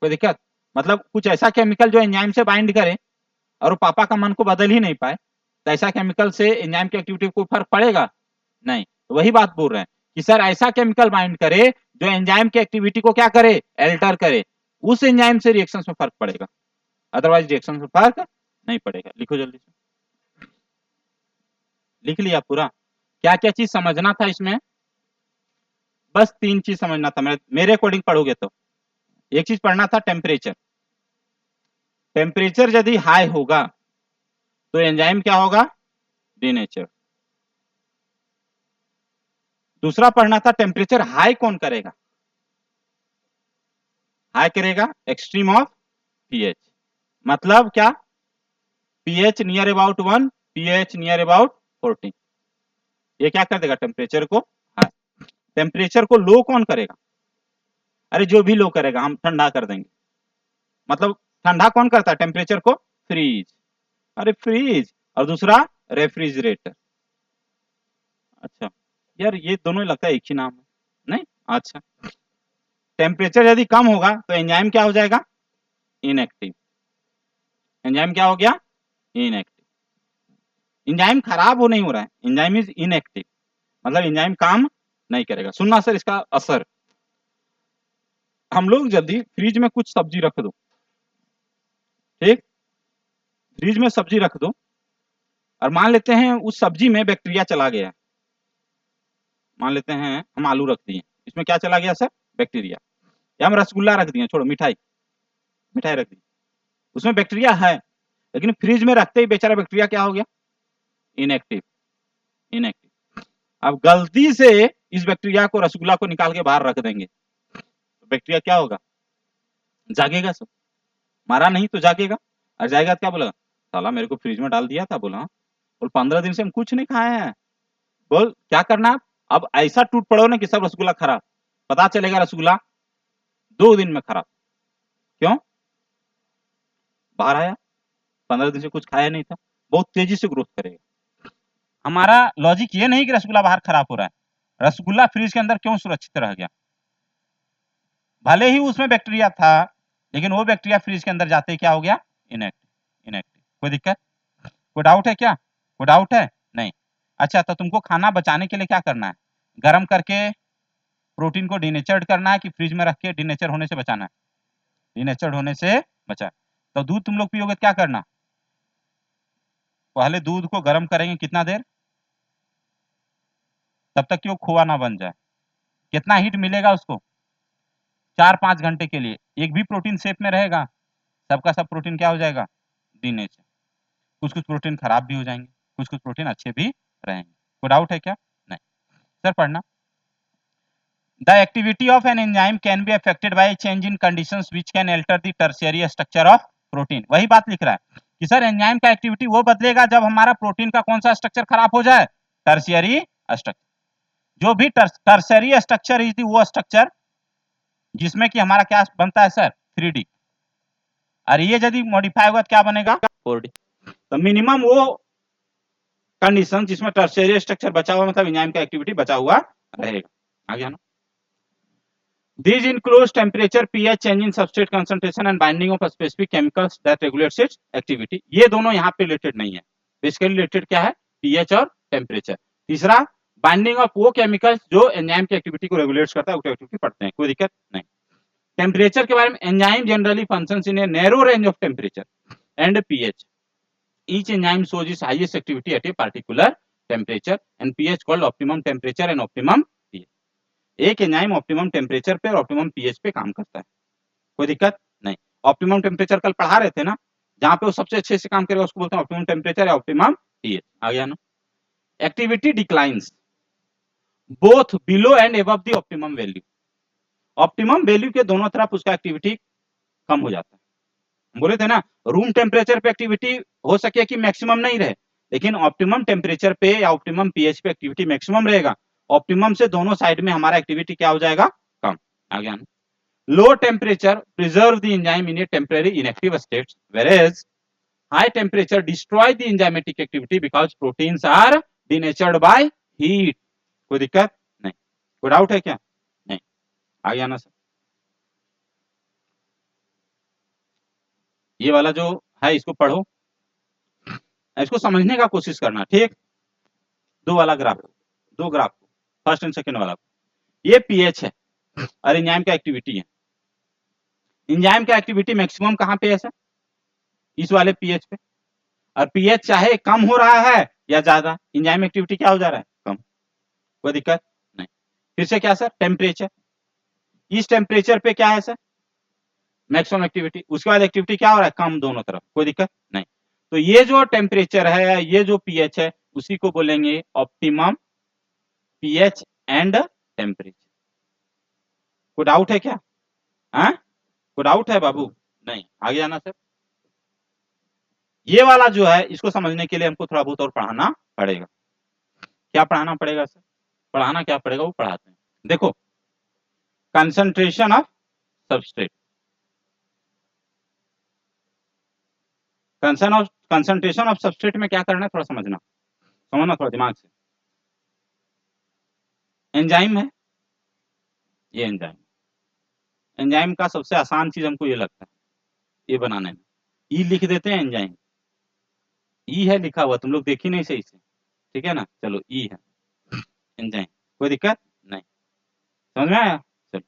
Speaker 1: कोई दिक्कत? मतलब कुछ ऐसा केमिकल जो एंजाइम से बाइंड करे और वो पापा का मन को बदल ही नहीं पाए, तो ऐसा केमिकल से एंजाइम की एक्टिविटी को फर्क पड़ेगा? नहीं। तो वही बात बोल रहे हैं कि सर ऐसा केमिकल बाइंड करे जो एंजाइम की एक्टिविटी को क्या करे, एल्टर करे, उस एंजाइम से रिएक्शन में फर्क पड़ेगा, अदरवाइज रिएक्शन में फर्क नहीं पड़ेगा। लिखो जल्दी से। लिख लिया पूरा? क्या क्या चीज समझना था इसमें? बस 3 चीज समझना था। मेरे अकॉर्डिंग पढ़ोगे तो एक चीज पढ़ना था, टेम्परेचर। टेम्परेचर यदि हाई होगा तो एंजाइम क्या होगा, डीनेचर। दूसरा पढ़ना था, टेम्परेचर हाई कौन करेगा, हाई करेगा एक्सट्रीम ऑफ पीएच। मतलब क्या, pH near about 1, pH near about 14, ये क्या कर देगा, टेम्परेचर को हाई। टेम्परेचर को लो कौन करेगा, अरे जो भी लो करेगा हम ठंडा कर देंगे। मतलब ठंडा कौन करता है टेम्परेचर को, फ्रीज, अरे फ्रीज। और दूसरा रेफ्रिजरेटर। अच्छा यार ये दोनों लगता है एक ही नाम है, नहीं? अच्छा, टेम्परेचर यदि कम होगा तो एंजाइम क्या हो जाएगा, इनएक्टिव। एंजाइम क्या हो गया, इनएक्टिव। एंजाइम खराब हो नहीं हो रहा है, एंजाइम इज इनएक्टिव, मतलब एंजाइम काम नहीं करेगा। सुनना सर इसका असर, हम लोग यदि फ्रिज में कुछ सब्जी रख दो, ठीक, फ्रिज में सब्जी रख दो और मान लेते हैं उस सब्जी में बैक्टीरिया चला गया, मान लेते हैं हम आलू रख दिए, इसमें क्या चला गया सर, बैक्टीरिया। या हम रसगुल्ला रख दिए, छोड़ो मिठाई, मिठाई रख दी, उसमें बैक्टीरिया है, लेकिन फ्रिज में रखते ही बेचारा बैक्टीरिया क्या हो गया, इनएक्टिव, इनएक्टिव। अब गलती से इस बैक्टीरिया को, रसगुल्ला को निकाल के बाहर रख देंगे तो बैक्टीरिया क्या होगा, जागेगा सब, मारा नहीं तो जागेगा, और जाएगा तो क्या बोलेगा, साला मेरे को फ्रिज में डाल दिया था, बोला बोल 15 दिन से हम कुछ नहीं खाए हैं, बोल क्या करना है? अब ऐसा टूट पड़ो ना कि सब रसगुल्ला खराब, पता चलेगा रसगुल्ला 2 दिन में खराब, क्यों, बाहर आया, 15 दिन से कुछ खाया नहीं था, बहुत तेजी से ग्रोथ करेगा। हमारा लॉजिक ये नहीं कि रसगुल्ला बाहर खराब हो रहा है, रसगुल्ला फ्रिज के अंदर क्यों सुरक्षित रह गया, भले ही उसमें बैक्टीरिया था, लेकिन वो बैक्टीरिया फ्रिज के अंदर जाते ही क्या हो गया, इनएक्टिव, इनएक्टिव। कोई दिक्कत, कोई डाउट है क्या, कोई डाउट है, नहीं? अच्छा तो तुमको खाना बचाने के लिए क्या करना है, गर्म करके प्रोटीन को डीनेचर्ड करना है कि फ्रिज में रख के डीनेचर होने से बचाना है, डीनेचर्ड होने से बचा। तो दूध तुम लोग पियोगे क्या करना, पहले दूध को गर्म करेंगे कितना देर, तब तक कि वो खोआ ना बन जाए, कितना हीट मिलेगा उसको, 4-5 घंटे के लिए, एक भी प्रोटीन शेप में रहेगा, सबका सब प्रोटीन क्या हो जाएगा, डीनेचर। कुछ कुछ प्रोटीन खराब भी हो जाएंगे, कुछ कुछ प्रोटीन अच्छे भी रहेंगे। कोई डाउट है क्या, नहीं? सर पढ़ना, the activity of an enzyme can be affected by change in conditions which can alter the tertiary structure of protein. वही बात लिख रहा है कि सर एंजाइम का एक्टिविटी वो बदलेगा जब हमारा प्रोटीन का कौन सा स्ट्रक्चर खराब हो जाए, टर्शियरी स्ट्रक्चर। जो भी टर्शियरी स्ट्रक्चर इज दी वो स्ट्रक्चर जिसमें कि हमारा क्या बनता है सर, 3D, और ये यदि मॉडिफाई होगा तो क्या बनेगा, 4D। तो मिनिमम वो कंडीशन जिसमें टर्शियरी स्ट्रक्चर बचा हुआ, मतलब एंजाइम का एक्टिविटी बचा हुआ रहेगा। आ गया ना? These includes temperature, pH, change in substrate concentration and binding of specific chemicals that regulates its activity. ये दोनों यहाँ पे रिलेटेड नहीं है, बेसिकली रिलेटेड क्या है, pH और टेम्परेचर। तीसरा, बाइंडिंग ऑफ वो केमिकल्स जो एंजाइम की एक्टिविटी को रेगुलेट करता है, वो एक्टिविटी पढ़ते हैं, कोई दिक्कत नहीं। टेम्परेचर के बारे में, enzyme generally functions in a narrow range of temperature and pH. Each enzyme shows its highest activity at a particular temperature and pH called optimum temperature and optimum pH. एक enzyme optimum temperature पे और optimum pH पे काम करता है, कोई दिक्कत नहीं। ऑप्टिमम टेम्परेचर कल पढ़ा रहे थे ना, जहां पे वो सबसे अच्छे से काम करेगा उसको बोलते हैं ऑप्टिमम टेम्परेचर या ऑप्टिमम पीएच। आ गया ना? Activity declines both below and above the optimum value. Optimum value के दोनों तरफ उसका एक्टिविटी कम हो जाता है। बोले थे ना, रूम टेम्परेचर पे एक्टिविटी हो सके कि मैक्सिमम नहीं रहे, लेकिन ऑप्टिमम टेम्परेचर पे या ऑप्टिमम पीएच पे एक्टिविटी मैक्सिमम रहेगा। ऑप्टिमम से दोनों साइड में हमारा एक्टिविटी क्या हो जाएगा, कम। आ गया ना? Low temperature preserve the enzyme in a temporary inactive state, whereas high temperature destroy the enzymatic activity because proteins are denatured by heat. कोई दिक्कत नहीं, कोई डाउट है क्या, नहीं? आ गया ना सर? ये वाला जो है इसको पढ़ो, इसको समझने का कोशिश करना, ठीक। दो वाला ग्राफ, दो ग्राफ, फर्स्ट एंड सेकंड वाला, ये पीएच है और एंजाइम का एक्टिविटी है। एंजाइम का एक्टिविटी मैक्सिमम कहाँ पे है सर? इस वाले पीएच पे। और पीएच चाहे कम हो रहा है या ज्यादा, एंजाइम एक्टिविटी क्या हो जा रहा है? कम। कोई दिक्कत नहीं। फिर से क्या सर? टेम्परेचर, इस टेम्परेचर पे क्या है सर? Maximum activity. उसके बाद एक्टिविटी क्या हो रहा है? कम, दोनों तरफ। कोई दिक्कत नहीं। तो ये जो टेम्परेचर है, ये जो पीएच है, उसी को बोलेंगे ऑप्टिमम पीएच एंड टेम्परेचर। कोई डाउट है क्या? कोई डाउट है बाबू? नहीं, आगे आना सर। ये वाला जो है, इसको समझने के लिए हमको थोड़ा बहुत और पढ़ाना पड़ेगा। क्या पढ़ाना पड़ेगा सर? पढ़ाना क्या पड़ेगा वो पढ़ाते हैं। देखो, concentration of substrate, concentration of substrate में क्या करना है थोड़ा समझना थोड़ा दिमाग से। एंजाइम है, ये एंजाइम, एंजाइम का सबसे आसान चीज हमको ये लगता है ये बनाने में, ई लिख देते हैं एंजाइम, ई है लिखा हुआ, तुम लोग देखी नहीं सही से, ठीक है ना। चलो ई है एंजाइम, कोई दिक्कत नहीं, समझ में आया? चलो,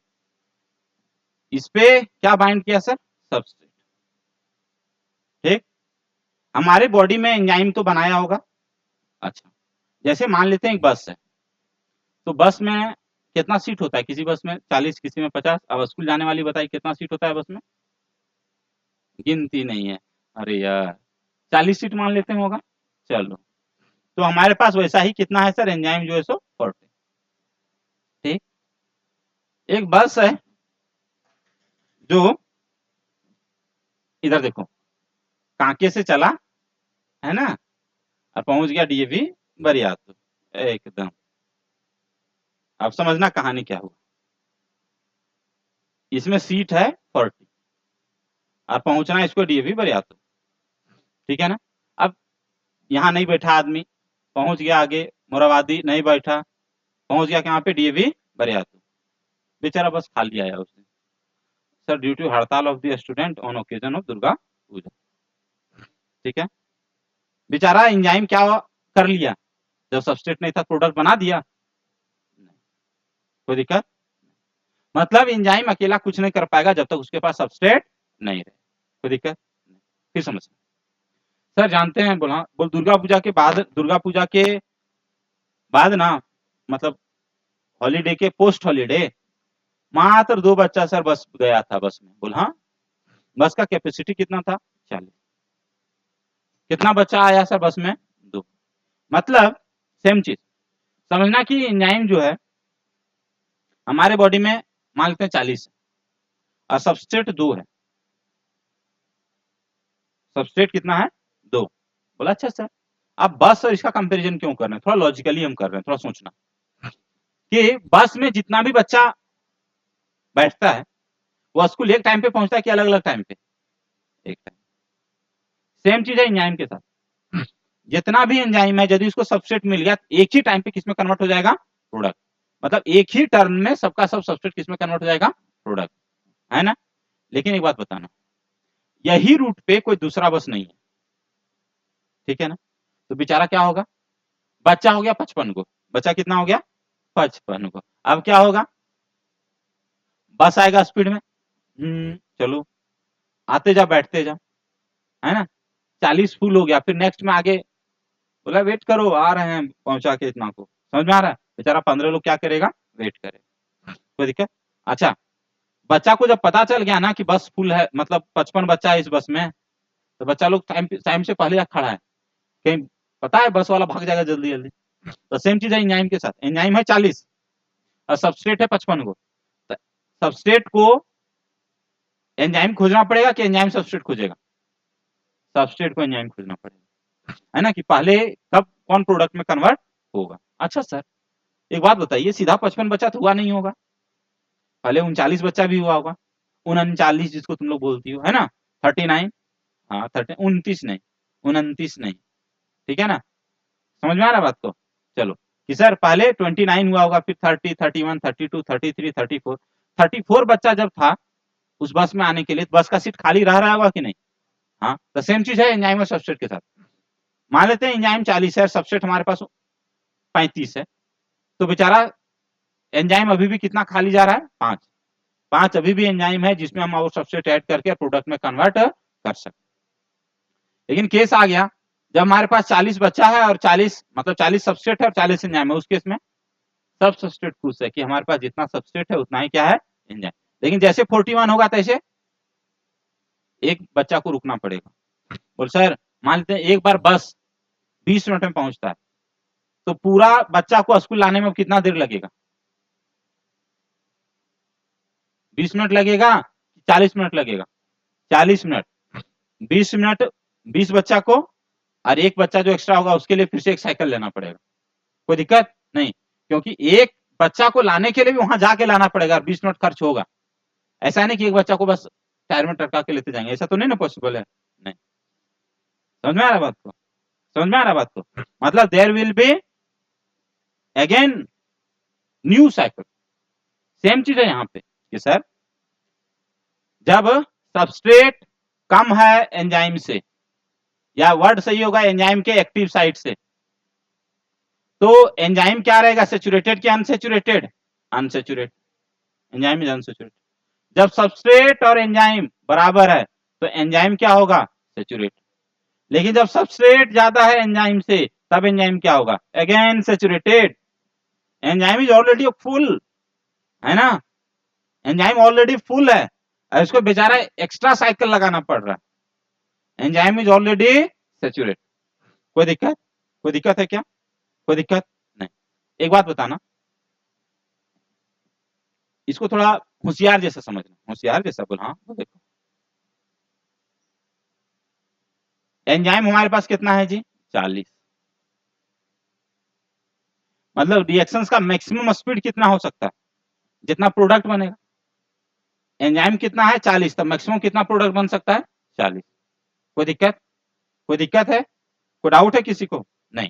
Speaker 1: इस पे क्या बाइंड किया सर? सबस्ट्रेट, ठीक। हमारे बॉडी में एंजाइम तो बनाया होगा। अच्छा, जैसे मान लेते हैं एक बस है, तो बस में कितना सीट होता है? किसी बस में 40, किसी में 50। अब स्कूल जाने वाली बताइए कितना सीट होता है बस में? गिनती नहीं है। अरे यार, 40 सीट मान लेते हैं होगा। चलो, तो हमारे पास वैसा ही कितना है सर? एंजाइम जो है सो 40, ठीक। एक बस है जो, इधर देखो, कांके से चला है ना, और पहुंच गया डीएवी बरियातुर, एकदम। अब समझना कहानी क्या हुआ। इसमें सीट है 40 और पहुंचना इसको डीएवी बरियातुर, ठीक है ना। अब यहाँ नहीं बैठा आदमी, पहुंच गया आगे मोराबादी, नहीं बैठा, पहुंच गया कहाँ पे? डीएवी बरियातुर। बेचारा बस खाली आया उसने, सर ड्यू टू हड़ताल of the student on occasion of Durga Puja, ठीक है। बेचारा एंजाइम क्या कर लिया? जब सबस्ट्रेट नहीं था प्रोडक्ट बना दिया, कोई दिक्कत? मतलब एंजाइम अकेला कुछ नहीं कर पाएगा जब तक उसके पास सबस्ट्रेट नहीं रहे, कोई दिक्कत? फिर समझना सर, जानते हैं बोल दुर्गा पूजा के बाद, दुर्गा पूजा के बाद ना, मतलब हॉलीडे के पोस्ट हॉलीडे मात्र 2 बच्चा सर बस गया था बस में। बोल हाँ, बस का कैपेसिटी कितना था? 40। कितना बच्चा आया सर बस में? 2। मतलब सेम चीज समझना कि एंजाइम जो है हमारे बॉडी में मान लेते हैं 40 और सबस्ट्रेट 2 है। सबस्ट्रेट कितना है? 2। बोला अच्छा सर, अब बस और इसका कंपैरिजन क्यों कर रहे हैं? थोड़ा लॉजिकली हम कर रहे हैं, थोड़ा सोचना कि बस में जितना भी बच्चा बैठता है वो स्कूल एक टाइम पे पहुंचता है कि अलग अलग टाइम पे? एक टाइम। सेम चीज है एंजाइम के साथ, जितना भी एंजाइम है यदि उसको सबस्ट्रेट मिल गया एक ही टाइम पे किसमें कन्वर्ट हो जाएगा? प्रोडक्ट। मतलब एक ही टर्न में सबका सब सबस्ट्रेट किसमें कन्वर्ट हो जाएगा? प्रोडक्ट, है ना। लेकिन एक बात बताना, यही रूट पे कोई दूसरा बस नहीं है, ठीक है ना। तो बेचारा क्या होगा? बच्चा हो गया 55 को, बच्चा कितना हो गया? 55 को। अब क्या होगा? बस आएगा स्पीड में, चलो आते जा बैठते जा, है ना। 40 फुल हो गया, फिर नेक्स्ट में आगे बोला वेट करो आ रहे हैं पहुंचा के इतना को, समझ में आ रहा है? बेचारा 15 लोग क्या करेगा? वेट करे, कोई दिक्कत? अच्छा, बच्चा को जब पता चल गया ना कि बस फुल है, मतलब 55 बच्चा है इस बस में, तो बच्चा लोग टाइम से पहले खड़ा है, कहीं पता है बस वाला भाग जाएगा जल्दी जल्दी। तो सेम चीज है एंजाइम के साथ, एंजाइम है 40 और सबस्ट्रेट है 55 को, तो सबस्ट्रेट को एंजाइम खोजना पड़ेगा कि एंजाइम सबस्ट्रेट खोजेगा? सबस्ट्रेट को एंजाइम खोजना पड़ेगा, है ना, कि पहले कब कौन प्रोडक्ट में कन्वर्ट होगा। अच्छा सर, एक बात बताइए, सीधा 55 बच्चा तो हुआ नहीं होगा, पहले 39 बच्चा भी हुआ होगा, 39 जिसको तुम लोग बोलती हो, है ना, 39, हाँ 30, 29 नहीं, 29 नहीं, ठीक है ना। समझ में आ रहा बात को? चलो, कि सर पहले 29 हुआ होगा, फिर 30, 31, 32, 33, 34 बच्चा जब था उस बस में आने के लिए, बस का सीट खाली रह रहा होगा कि नहीं? हाँ, तो सेम चीज है एंजाइम और सबस्ट्रेट के साथ। मान लेते हैं एंजाइम 40 है, सबस्ट्रेट हमारे पास 35 है, तो बेचारा एंजाइम अभी भी कितना खाली जा रहा है, 5 अभी भी एंजाइम है जिसमें हम और सबस्ट्रेट ऐड करके प्रोडक्ट में कन्वर्ट कर सकते। लेकिन केस आ गया जब हमारे पास 40 बच्चा है और 40 मतलब 40 सबस्ट्रेट है और 40 एंजाइम है, उस केस में सब सबस्ट्रेट खुश है कि हमारे पास जितना सबस्ट्रेट है उतना ही क्या है, एंजाइम। लेकिन जैसे 41 होगा तैसे एक बच्चा को रुकना पड़ेगा। बोल सर मान लेते हैं एक बार बस 20 मिनट में पहुंचता है, तो पूरा बच्चा को स्कूल लाने में कितना देर लगेगा, 20 मिनट लगेगा, 40 मिनट लगेगा, 40 मिनट, 20 मिनट 20 बच्चा को, और एक बच्चा जो एक्स्ट्रा होगा उसके लिए फिर से एक साइकिल लेना पड़ेगा। कोई दिक्कत नहीं, क्योंकि एक बच्चा को लाने के लिए भी वहां जाके लाना पड़ेगा और 20 मिनट खर्च होगा। ऐसा नहीं कि एक बच्चा को बस टायर में टरका के लेते जाएंगे, ऐसा तो नहीं ना पॉसिबल है। नहीं, समझ में आ रहा बात को, समझ में आ रहा बात को, मतलब there will be again new cycle. Same चीज है यहाँ पे कि सर जब सबस्ट्रेट कम है एंजाइम से, या वर्ड सही होगा एंजाइम के एक्टिव साइट से, तो एंजाइम क्या रहेगा, सेचुरेटेड क्या unsaturated, unsaturated, enzyme is unsaturated. जब सबस्ट्रेट और एंजाइम बराबर है तो एंजाइम क्या होगा, सेचुरेट। लेकिन जब सबस्ट्रेट ज्यादा है एंजाइम से तब एंजाइम क्या होगा, again saturated. Enzyme is already full है ना, एंजाइम ऑलरेडी फुल है, इसको बेचारा एक्स्ट्रा साइकिल लगाना पड़ रहा है। Enzyme is already saturate. कोई दिक्कत, कोई दिक्कत है क्या, कोई दिक्कत नहीं। एक बात बताना, इसको थोड़ा होशियार जैसा समझना, होशियार जैसा बोल, हाँ देखो एंजाइम हमारे पास कितना है जी, 40, मतलब रिएक्शंस का मैक्सिमम स्पीड कितना हो सकता है, जितना प्रोडक्ट बनेगा। एंजाइम कितना है 40, तो मैक्सिमम कितना प्रोडक्ट बन सकता है, 40। कोई दिक्कत, कोई दिक्कत है, कोई डाउट है किसी को, नहीं।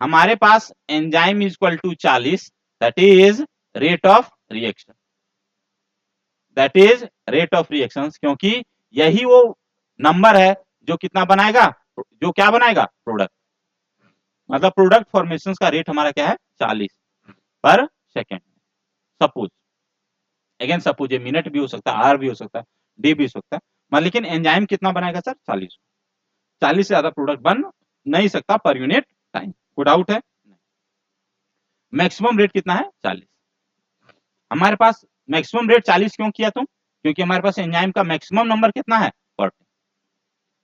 Speaker 1: हमारे पास enzyme is equal to 40, that is rate of reaction, that is rate of reaction, क्योंकि यही वो नंबर है जो कितना बनाएगा, जो क्या बनाएगा, प्रोडक्ट। मतलब प्रोडक्ट फॉर्मेशन का रेट हमारा क्या है, 40 पर सेकेंड। सपोज अगेन सपोज, ये मिनट भी हो सकता है, आर भी हो सकता है, डी भी हो सकता है, लेकिन एंजाइम कितना बनाएगा सर, 40। 40 से ज्यादा प्रोडक्ट बन नहीं सकता पर यूनिट टाइम। कोई डाउट है, मैक्सिमम रेट कितना है, 40। हमारे पास मैक्सिमम रेट 40 क्यों किया तुम, क्योंकि हमारे पास एंजाइम का मैक्सिमम नंबर कितना है, 40।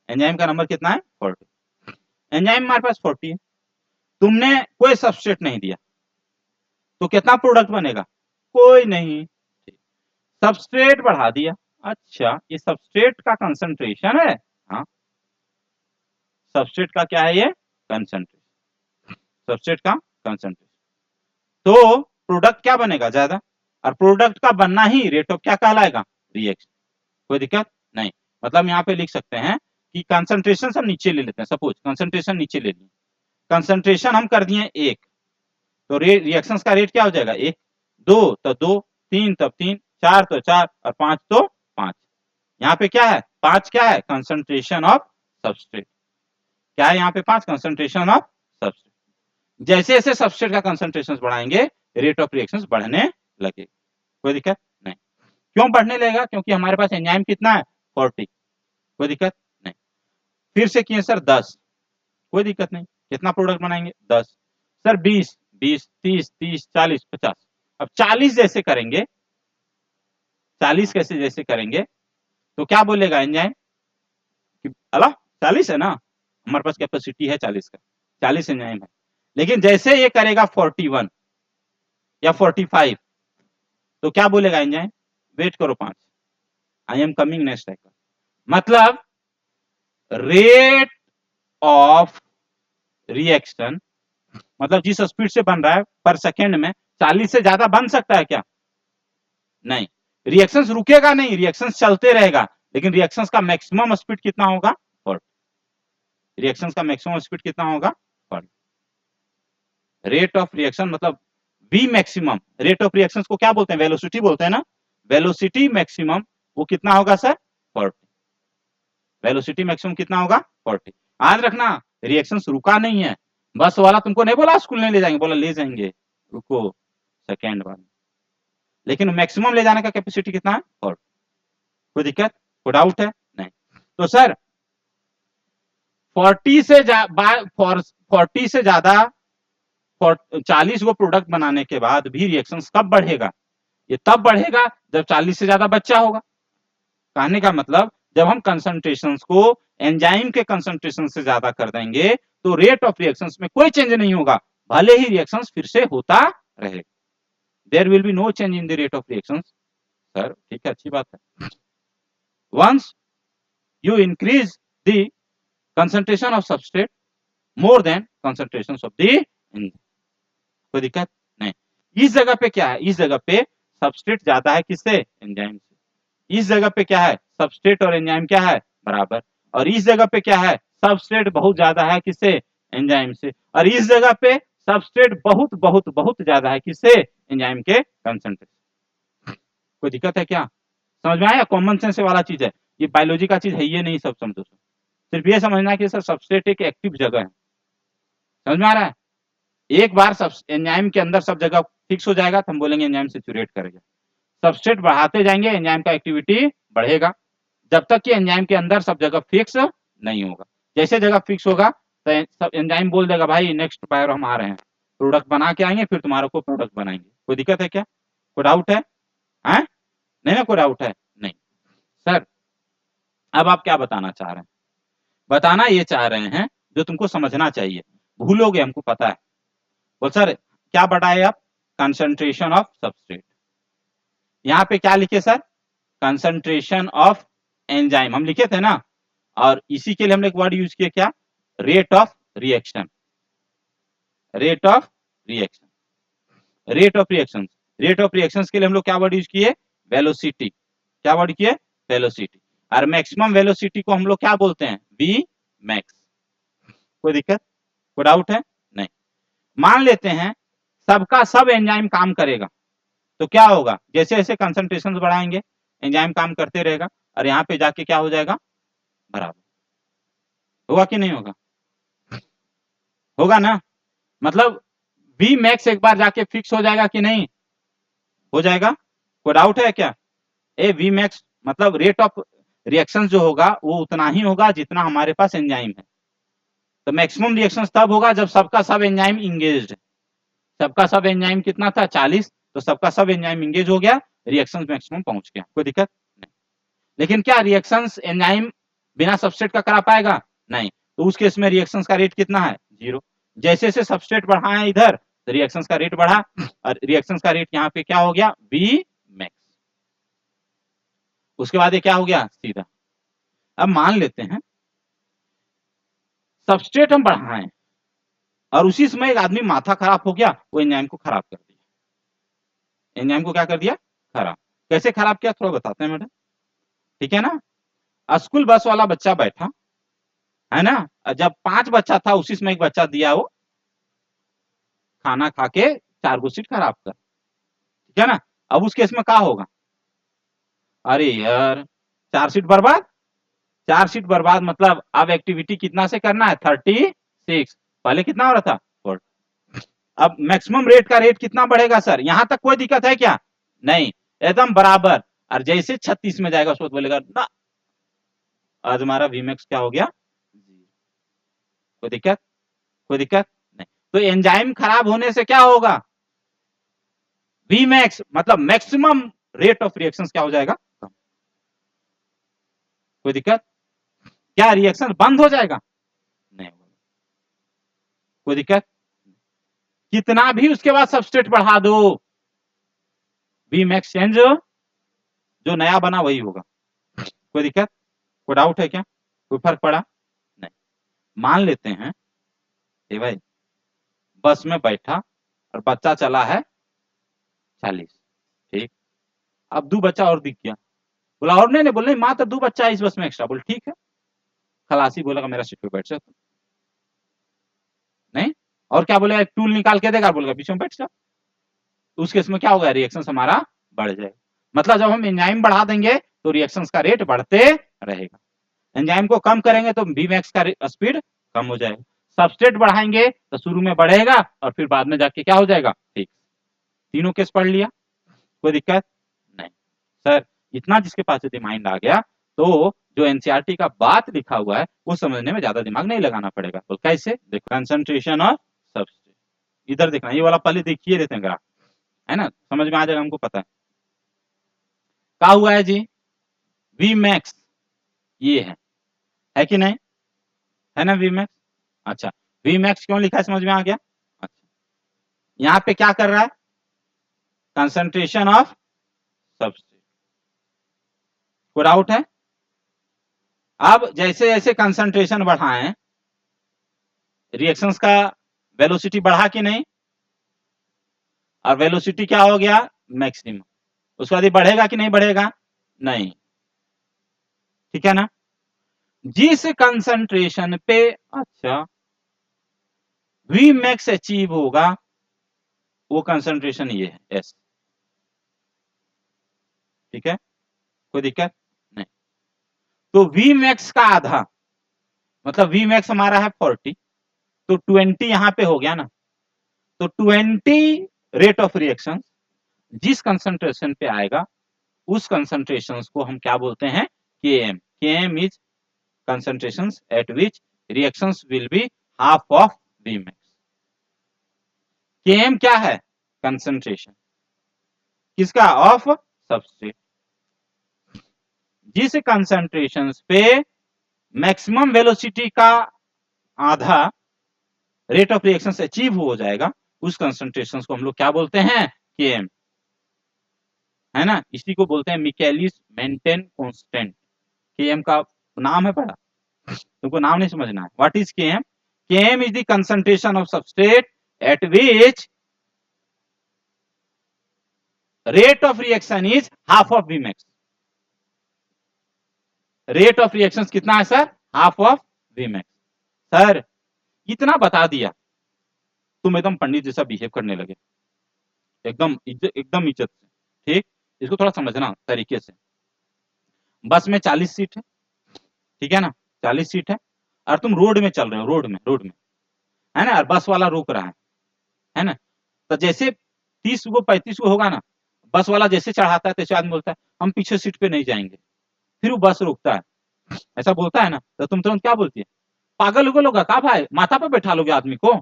Speaker 1: एंजाइम का नंबर कितना है, 40। एंजाइम हमारे पास 40 है, तुमने कोई सबस्ट्रेट नहीं दिया तो कितना प्रोडक्ट बनेगा, कोई नहीं। सबस्ट्रेट बढ़ा दिया, अच्छा ये सबस्ट्रेट का कंसंट्रेशन है, हाँ सबस्ट्रेट का क्या है, ये कंसंट्रेशन, सबस्ट्रेट का कंसंट्रेशन, तो प्रोडक्ट क्या बनेगा, ज्यादा, और प्रोडक्ट का बनना ही रेट ऑफ क्या कहलाएगा, रिएक्शन। कोई दिक्कत नहीं, मतलब यहाँ पे लिख सकते हैं कि कंसंट्रेशन हम नीचे ले लेते हैं, सपोज कंसंट्रेशन नीचे ले लिए, कंसंट्रेशन हम कर दिए 1, तो रिएक्शंस का रेट क्या हो जाएगा, 1, 2 तो 2, 3 तब 3, 4 तो 4 और 5 तो 5। यहाँ पे क्या है, 5 क्या है, कंसंट्रेशन ऑफ सबस्ट्रेट, क्या है यहाँ पे 5, कंसंट्रेशन ऑफ सबस्ट्रेट। जैसे जैसे सबस्ट्रेट का कंसंट्रेशन बढ़ाएंगे रेट ऑफ रिएक्शंस बढ़ने लगे। कोई दिक्कत नहीं, क्यों बढ़ने लगेगा, क्योंकि हमारे पास एंजाइम कितना है, 40। कोई दिक्कत नहीं, फिर से किए सर 10, कोई दिक्कत नहीं, कितना प्रोडक्ट बनाएंगे, 10, सर 20, 20, 30, 30, 40, 50। अब 40 जैसे करेंगे, 40 कैसे जैसे करेंगे तो क्या बोलेगा एंजाइम कि अला 40 है ना, हमारे पास कैपेसिटी है 40 का, 40 एंजाइम है। लेकिन जैसे ये करेगा 41 या 45 तो क्या बोलेगा एंजाइम, वेट करो 5, I am coming next cycle. मतलब रेट ऑफ रिएक्शन, मतलब जिस स्पीड से बन रहा है पर सेकेंड में 40 से ज्यादा बन सकता है क्या, नहीं। रिएक्शंस रुकेगा नहीं, रिएक्शंस चलते रहेगा, लेकिन रिएक्शंस का मैक्सिमम स्पीड कितना होगा, 40। रिएक्शंस का मैक्सिमम स्पीड कितना होगा, 40। रेट ऑफ रिएक्शन मतलब we maximum, rate of reaction को क्या बोलते हैं, वेलोसिटी बोलते हैं ना, वेलोसिटी मैक्सिमम वो कितना होगा सर, 40। वेलोसिटी मैक्सिमम कितना होगा 40। आज रखना रिएक्शन रुका नहीं है, बस वाला तुमको नहीं बोला स्कूल नहीं ले जाएंगे, बोला ले जाएंगे, रुको सेकेंड वाला, लेकिन मैक्सिमम ले जाने का कैपेसिटी कितना है 40। कोई दिक्कत, कोई डाउट है नहीं? तो सर 40 से 40 को प्रोडक्ट बनाने के बाद भी रिएक्शन कब बढ़ेगा? ये तब बढ़ेगा जब 40 से ज्यादा बच्चा होगा। कहने का मतलब जब हम कंसंट्रेशंस को एंजाइम के कंसंट्रेशन से ज्यादा कर देंगे तो रेट ऑफ रिएक्शंस में कोई चेंज नहीं होगा, भले ही रिएक्शंस फिर से होता रहेगा। There will be no change in the rate of reactions. Sir ठीक है, अच्छी बात है। Once you increase the concentration of substrate more than concentration of the enzyme, कोई दिक्कत नहीं। इस जगह पे क्या है, इस जगह पे सबस्ट्रेट ज्यादा है किससे? एंजाइम से। इस जगह पे क्या है, सबस्ट्रेट और एंजाइम क्या है? बराबर। और इस जगह पे क्या है, सबस्ट्रेट बहुत ज्यादा है किससे? एंजाइम से। और इस जगह पे सबस्ट्रेट बहुत बहुत बहुत ज्यादा है किससे? एंजाइम के कंसंट्रेशन। कोई दिक्कत है क्या? समझ में आया? कॉमन सेंस वाला चीज है, ये बायोलॉजी का चीज है ये नहीं, सब समझो। सिर्फ ये समझना है कि सर सबस्ट्रेट एक एक्टिव जगह है, समझ में आ रहा है? एक बार सब एंजाइम के अंदर सब जगह फिक्स हो जाएगा तो हम बोलेंगे एंजाइम सैचुरेट करेगा। सबस्ट्रेट बढ़ाते जाएंगे एंजाइम का एक्टिविटी बढ़ेगा, जब तक कि एंजाइम के अंदर सब जगह फिक्स नहीं होगा। जैसे जगह फिक्स होगा तो सब एंजाइम बोल देगा भाई नेक्स्ट बार हम आ रहे हैं, प्रोडक्ट बना के आएंगे, फिर तुम्हारे को प्रोडक्ट बनाएंगे। कोई दिक्कत है क्या? कोई डाउट है? नहीं ना, कोई डाउट है नहीं? सर अब आप क्या बताना चाह रहे हैं? बताना ये चाह रहे हैं जो तुमको समझना चाहिए, भूलोगे हमको पता है। बोल सर क्या बढ़ाए आप? Concentration of substrate. यहाँ पे क्या लिखे सर? कंसंट्रेशन ऑफ एंजाइम हम लिखे थे ना, और इसी के लिए हमने एक वर्ड यूज किया क्या? Rate of reaction. Rate of reaction, rate of reaction, rate of reaction के लिए हम लोग क्या वर्ड यूज किए? वेलोसिटी। क्या वर्ड किए? वेलोसिटी। और मैक्सिमम वेलोसिटी को हम लोग क्या बोलते हैं? V max. कोई दिक्कत, कोई डाउट है नहीं? मान लेते हैं सबका सब एंजाइम काम करेगा तो क्या होगा? जैसे जैसे कंसंट्रेशन बढ़ाएंगे एंजाइम काम करते रहेगा, और यहाँ पे जाके क्या हो जाएगा? बराबर। होगा कि नहीं होगा? होगा ना? मतलब वी मैक्स एक बार जाके फिक्स हो जाएगा कि नहीं? हो जाएगा। कोई डाउट है क्या? ए वी मैक्स मतलब रेट ऑफ रिएक्शन जो होगा वो उतना ही होगा जितना हमारे पास एंजाइम है। तो मैक्सिमम रिएक्शन तब होगा जब सबका सब एंजाइम इंगेज्ड है। सबका सब एंजाइम कितना था? 40। तो सबका सब एंजाइम इंगेज हो गया, रिएक्शन मैक्सिमम पहुंच गया। कोई दिक्कत नहीं। लेकिन क्या रिएक्शंस एंजाइम बिना सबस्ट्रेट का करा पाएगा? नहीं। तो उस केस में रिएक्शंस का रेट कितना है? 0। जैसे जैसे सबस्ट्रेट बढ़ा है इधर तो रिएक्शंस का रेट बढ़ा, और रिएक्शंस का रेट यहाँ पे क्या हो गया? V max. उसके बाद ये क्या हो गया? सीधा। अब मान लेते हैं सबस्ट्रेट हम बढ़ाएं और उसी समय एक आदमी माथा खराब हो गया, वो एंजाइम को खराब कर दिया। एंजाइम को क्या कर दिया? खराब। कैसे खराब किया थोड़ा बताते हैं मैडम, ठीक है ना? स्कूल बस वाला बच्चा बैठा है ना, जब 5 बच्चा था उसी समय एक बच्चा दिया वो खाना खा के 4 गो सीट खराब कर, ठीक है ना? अब उस केस में क्या होगा? अरे यार 4 सीट बर्बाद। 4 सीट बर्बाद मतलब अब एक्टिविटी कितना से करना है? 36। पहले कितना हो रहा था? 4। अब मैक्सिमम रेट का रेट कितना बढ़ेगा सर? यहां तक कोई दिक्कत है क्या? नहीं, एकदम बराबर। और जैसे 36 में जाएगा उसको बोलेगा ना, आज हमारा वीमैक्स क्या हो गया? कोई दिक्कत, कोई दिक्कत नहीं। तो एंजाइम खराब होने से क्या होगा? वीमैक्स मतलब मैक्सिमम रेट ऑफ रिएक्शंस क्या हो जाएगा? कोई दिक्कत? क्या रिएक्शन बंद हो जाएगा? नहीं। कोई दिक्कत? कितना भी उसके बाद सबस्ट्रेट बढ़ा दो, वीमैक्स चेंज जो नया बना वही होगा। कोई दिक्कत, कोई डाउट है क्या? कोई फर्क पड़ा? नहीं। मान लेते हैं ए भाई बस में बैठा और बच्चा चला है 40, ठीक। अब 2 बच्चा और दिख गया, बोला और नहीं बोले माँ तो 2 बच्चा है इस बस में एक्स्ट्रा। बोल ठीक है, खलासी बोलेगा मेरा सीट पे बैठ जा। नहीं, और क्या बोलेगा? एक टूल निकाल के देगा, बोलेगा पीछे में बैठ जा। उस केस में क्या होगा? रिएक्शन हमारा बढ़ जाएगा। मतलब जब हम एंजाइम बढ़ा देंगे तो रिएक्शंस का रेट बढ़ते रहेगा। एंजाइम को कम करेंगे तो Vmax का स्पीड कम हो जाएगा, सबस्ट्रेट बढ़ाएंगे तो शुरू में बढ़ेगा और फिर बाद में जाके क्या हो जाएगा, ठीक। तीनों केस पढ़ लिया, कोई दिक्कत नहीं। सर इतना जिसके पास यदि माइंड आ गया तो जो एनसीईआरटी का बात लिखा हुआ है वो समझने में ज्यादा दिमाग नहीं लगाना पड़ेगा। तो कैसे, देखो कंसंट्रेशन ऑफ सबस्ट्रेट, इधर देखना, ये वाला पहले देखिए देते हैं ग्राफ, है ना, समझ में आ जाएगा, हमको पता है क्या हुआ है जी, Vmax ये है कि नहीं, है ना Vmax। अच्छा Vmax क्यों लिखा है समझ में आ गया। अच्छा यहाँ पे क्या कर रहा है, कंसंट्रेशन ऑफ सबस्ट्रेट, कोई डाउट है। अब जैसे जैसे कंसंट्रेशन बढ़ाएं रिएक्शंस का वेलोसिटी बढ़ा कि नहीं, और वेलोसिटी क्या हो गया मैक्सिमम, उसके बाद बढ़ेगा कि नहीं बढ़ेगा, नहीं, ठीक है ना। जिस कंसंट्रेशन पे अच्छा Vmax अचीव होगा वो कंसंट्रेशन ये है S, ठीक है, कोई दिक्कत नहीं। तो Vmax का आधा मतलब Vmax हमारा है 40, तो 20 यहां पे हो गया ना, तो 20 रेट ऑफ रिएक्शन जिस कंसंट्रेशन पे आएगा उस कंसंट्रेशन को हम क्या बोलते हैं, Km। Km is concentration eight which reactions will be half of Vmax। Km क्या है, कंसंट्रेशन किसका, ऑफ सबस्ट्रेट। जिस कंसंट्रेशन पे मैक्सिमम वेलोसिटी का आधा रेट ऑफ रिएक्शन अचीव हो जाएगा उस कंसंट्रेशन को हम लोग क्या बोलते हैं, Km, है ना। इसी को बोलते हैं मिकेलिस मेंटेन कांस्टेंट। Km का नाम है पढ़ा, तुमको नाम नहीं समझना है। What is Km, Km is the concentration of substrate eight which rate of reaction is half of Vmax। Rate of reaction कितना है sir, half of Vmax। Sir इतना बता दिया तुम एकदम पंडित जैसा बिहेव करने लगे, एकदम इज्जत से, ठीक। इसको थोड़ा समझना तरीके से। बस में 40 सीट है, ठीक है ना, 40 सीट है, और तुम रोड में चल रहे हो, रोड में है ना, और बस वाला रोक रहा है ना। तो जैसे 30 को 35 को होगा ना, बस वाला जैसे चढ़ाता है तैसे आदमी बोलता है हम पीछे सीट पे नहीं जाएंगे, फिर वो बस रोकता है, ऐसा बोलता है ना, तो तुम तुरंत क्या बोलती है, पागल उगल होगा का भाई, माथा पे बैठा लोगे आदमी को,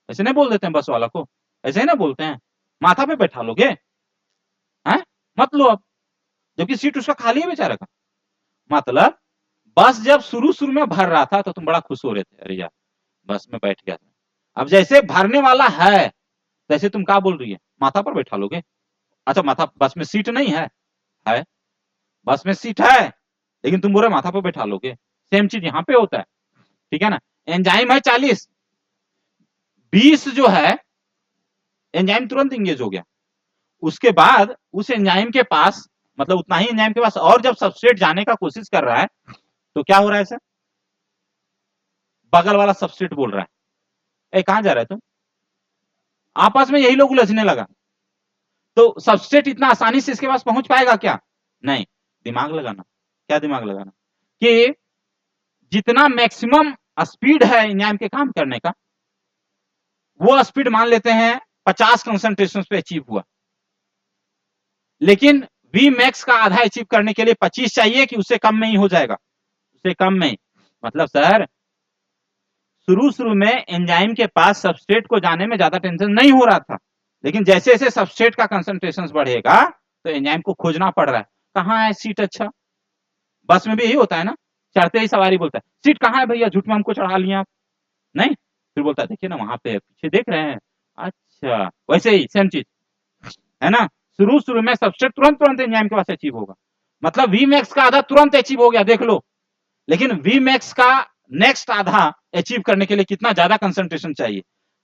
Speaker 1: ऐसे नहीं बोल देते हैं बस वाला को, ऐसे ही ना बोलते हैं, माथा पे बैठा लोगे, हैं, मत लो अब, जबकि सीट उसका खाली है बेचारे का। मतलब बस जब शुरू में भर रहा था तो तुम बड़ा खुश हो रहे थे, अरे यार बस में बैठ गया, अब जैसे भरने वाला है तैसे तुम क्या बोल रही है, माथा पर बैठा लोगे। अच्छा माथा, बस में सीट नहीं है, बस में सीट है लेकिन तुम बोल रहे माथा पर बैठा लोगे, सेम चीज यहाँ पे होता है, ठीक है ना। एंजाइम है 40, 20 जो है एंजाइम तुरंत इंगेज हो गया, उसके बाद उस एंजाइम के पास मतलब उतना ही एंजाइम के पास और जब सबस्ट्रेट जाने का कोशिश कर रहा है तो क्या हो रहा है सर, बगल वाला सबस्ट्रेट बोल रहा है ए कहां जा रहा है तुम, आपस में यही लोग उलझने लगा, तो सबस्ट्रेट इतना आसानी से इसके पास पहुंच पाएगा क्या, नहीं। दिमाग लगाना, क्या दिमाग लगाना, कि जितना मैक्सिमम स्पीड है एंजाइम के काम करने का वो स्पीड मान लेते हैं 50 कंसंट्रेशन पे अचीव हुआ, लेकिन Vmax का आधा अचीव करने के लिए 25 चाहिए कि उससे कम में ही हो जाएगा, उससे कम में ही। मतलब सर शुरू में एंजाइम के पास सबस्ट्रेट को जाने में ज्यादा टेंशन नहीं हो रहा था, लेकिन जैसे जैसे सबस्ट्रेट का कंसंट्रेशन बढ़ेगा तो एंजाइम को खोजना पड़ रहा है, कहाँ है सीट, अच्छा बस में भी यही होता है ना, चढ़ते ही सवारी बोलता है सीट कहाँ है भैया, झूठ में हमको चढ़ा लिया आप, नहीं, फिर बोलता है देखिए ना वहां पे पीछे देख रहे हैं, अच्छा वैसे ही सेम चीज है ना। शुरू में सबस्ट्रेट तुरंत एंजाइम के पास अचीव होगा, मतलब Vmax का आधा तुरंत अचीव हो गया देख लो, लेकिन Vmax का नेक्स्ट आधा अचीव करने के लिए कितना ज्यादा कंसंट्रेशन चाहिए।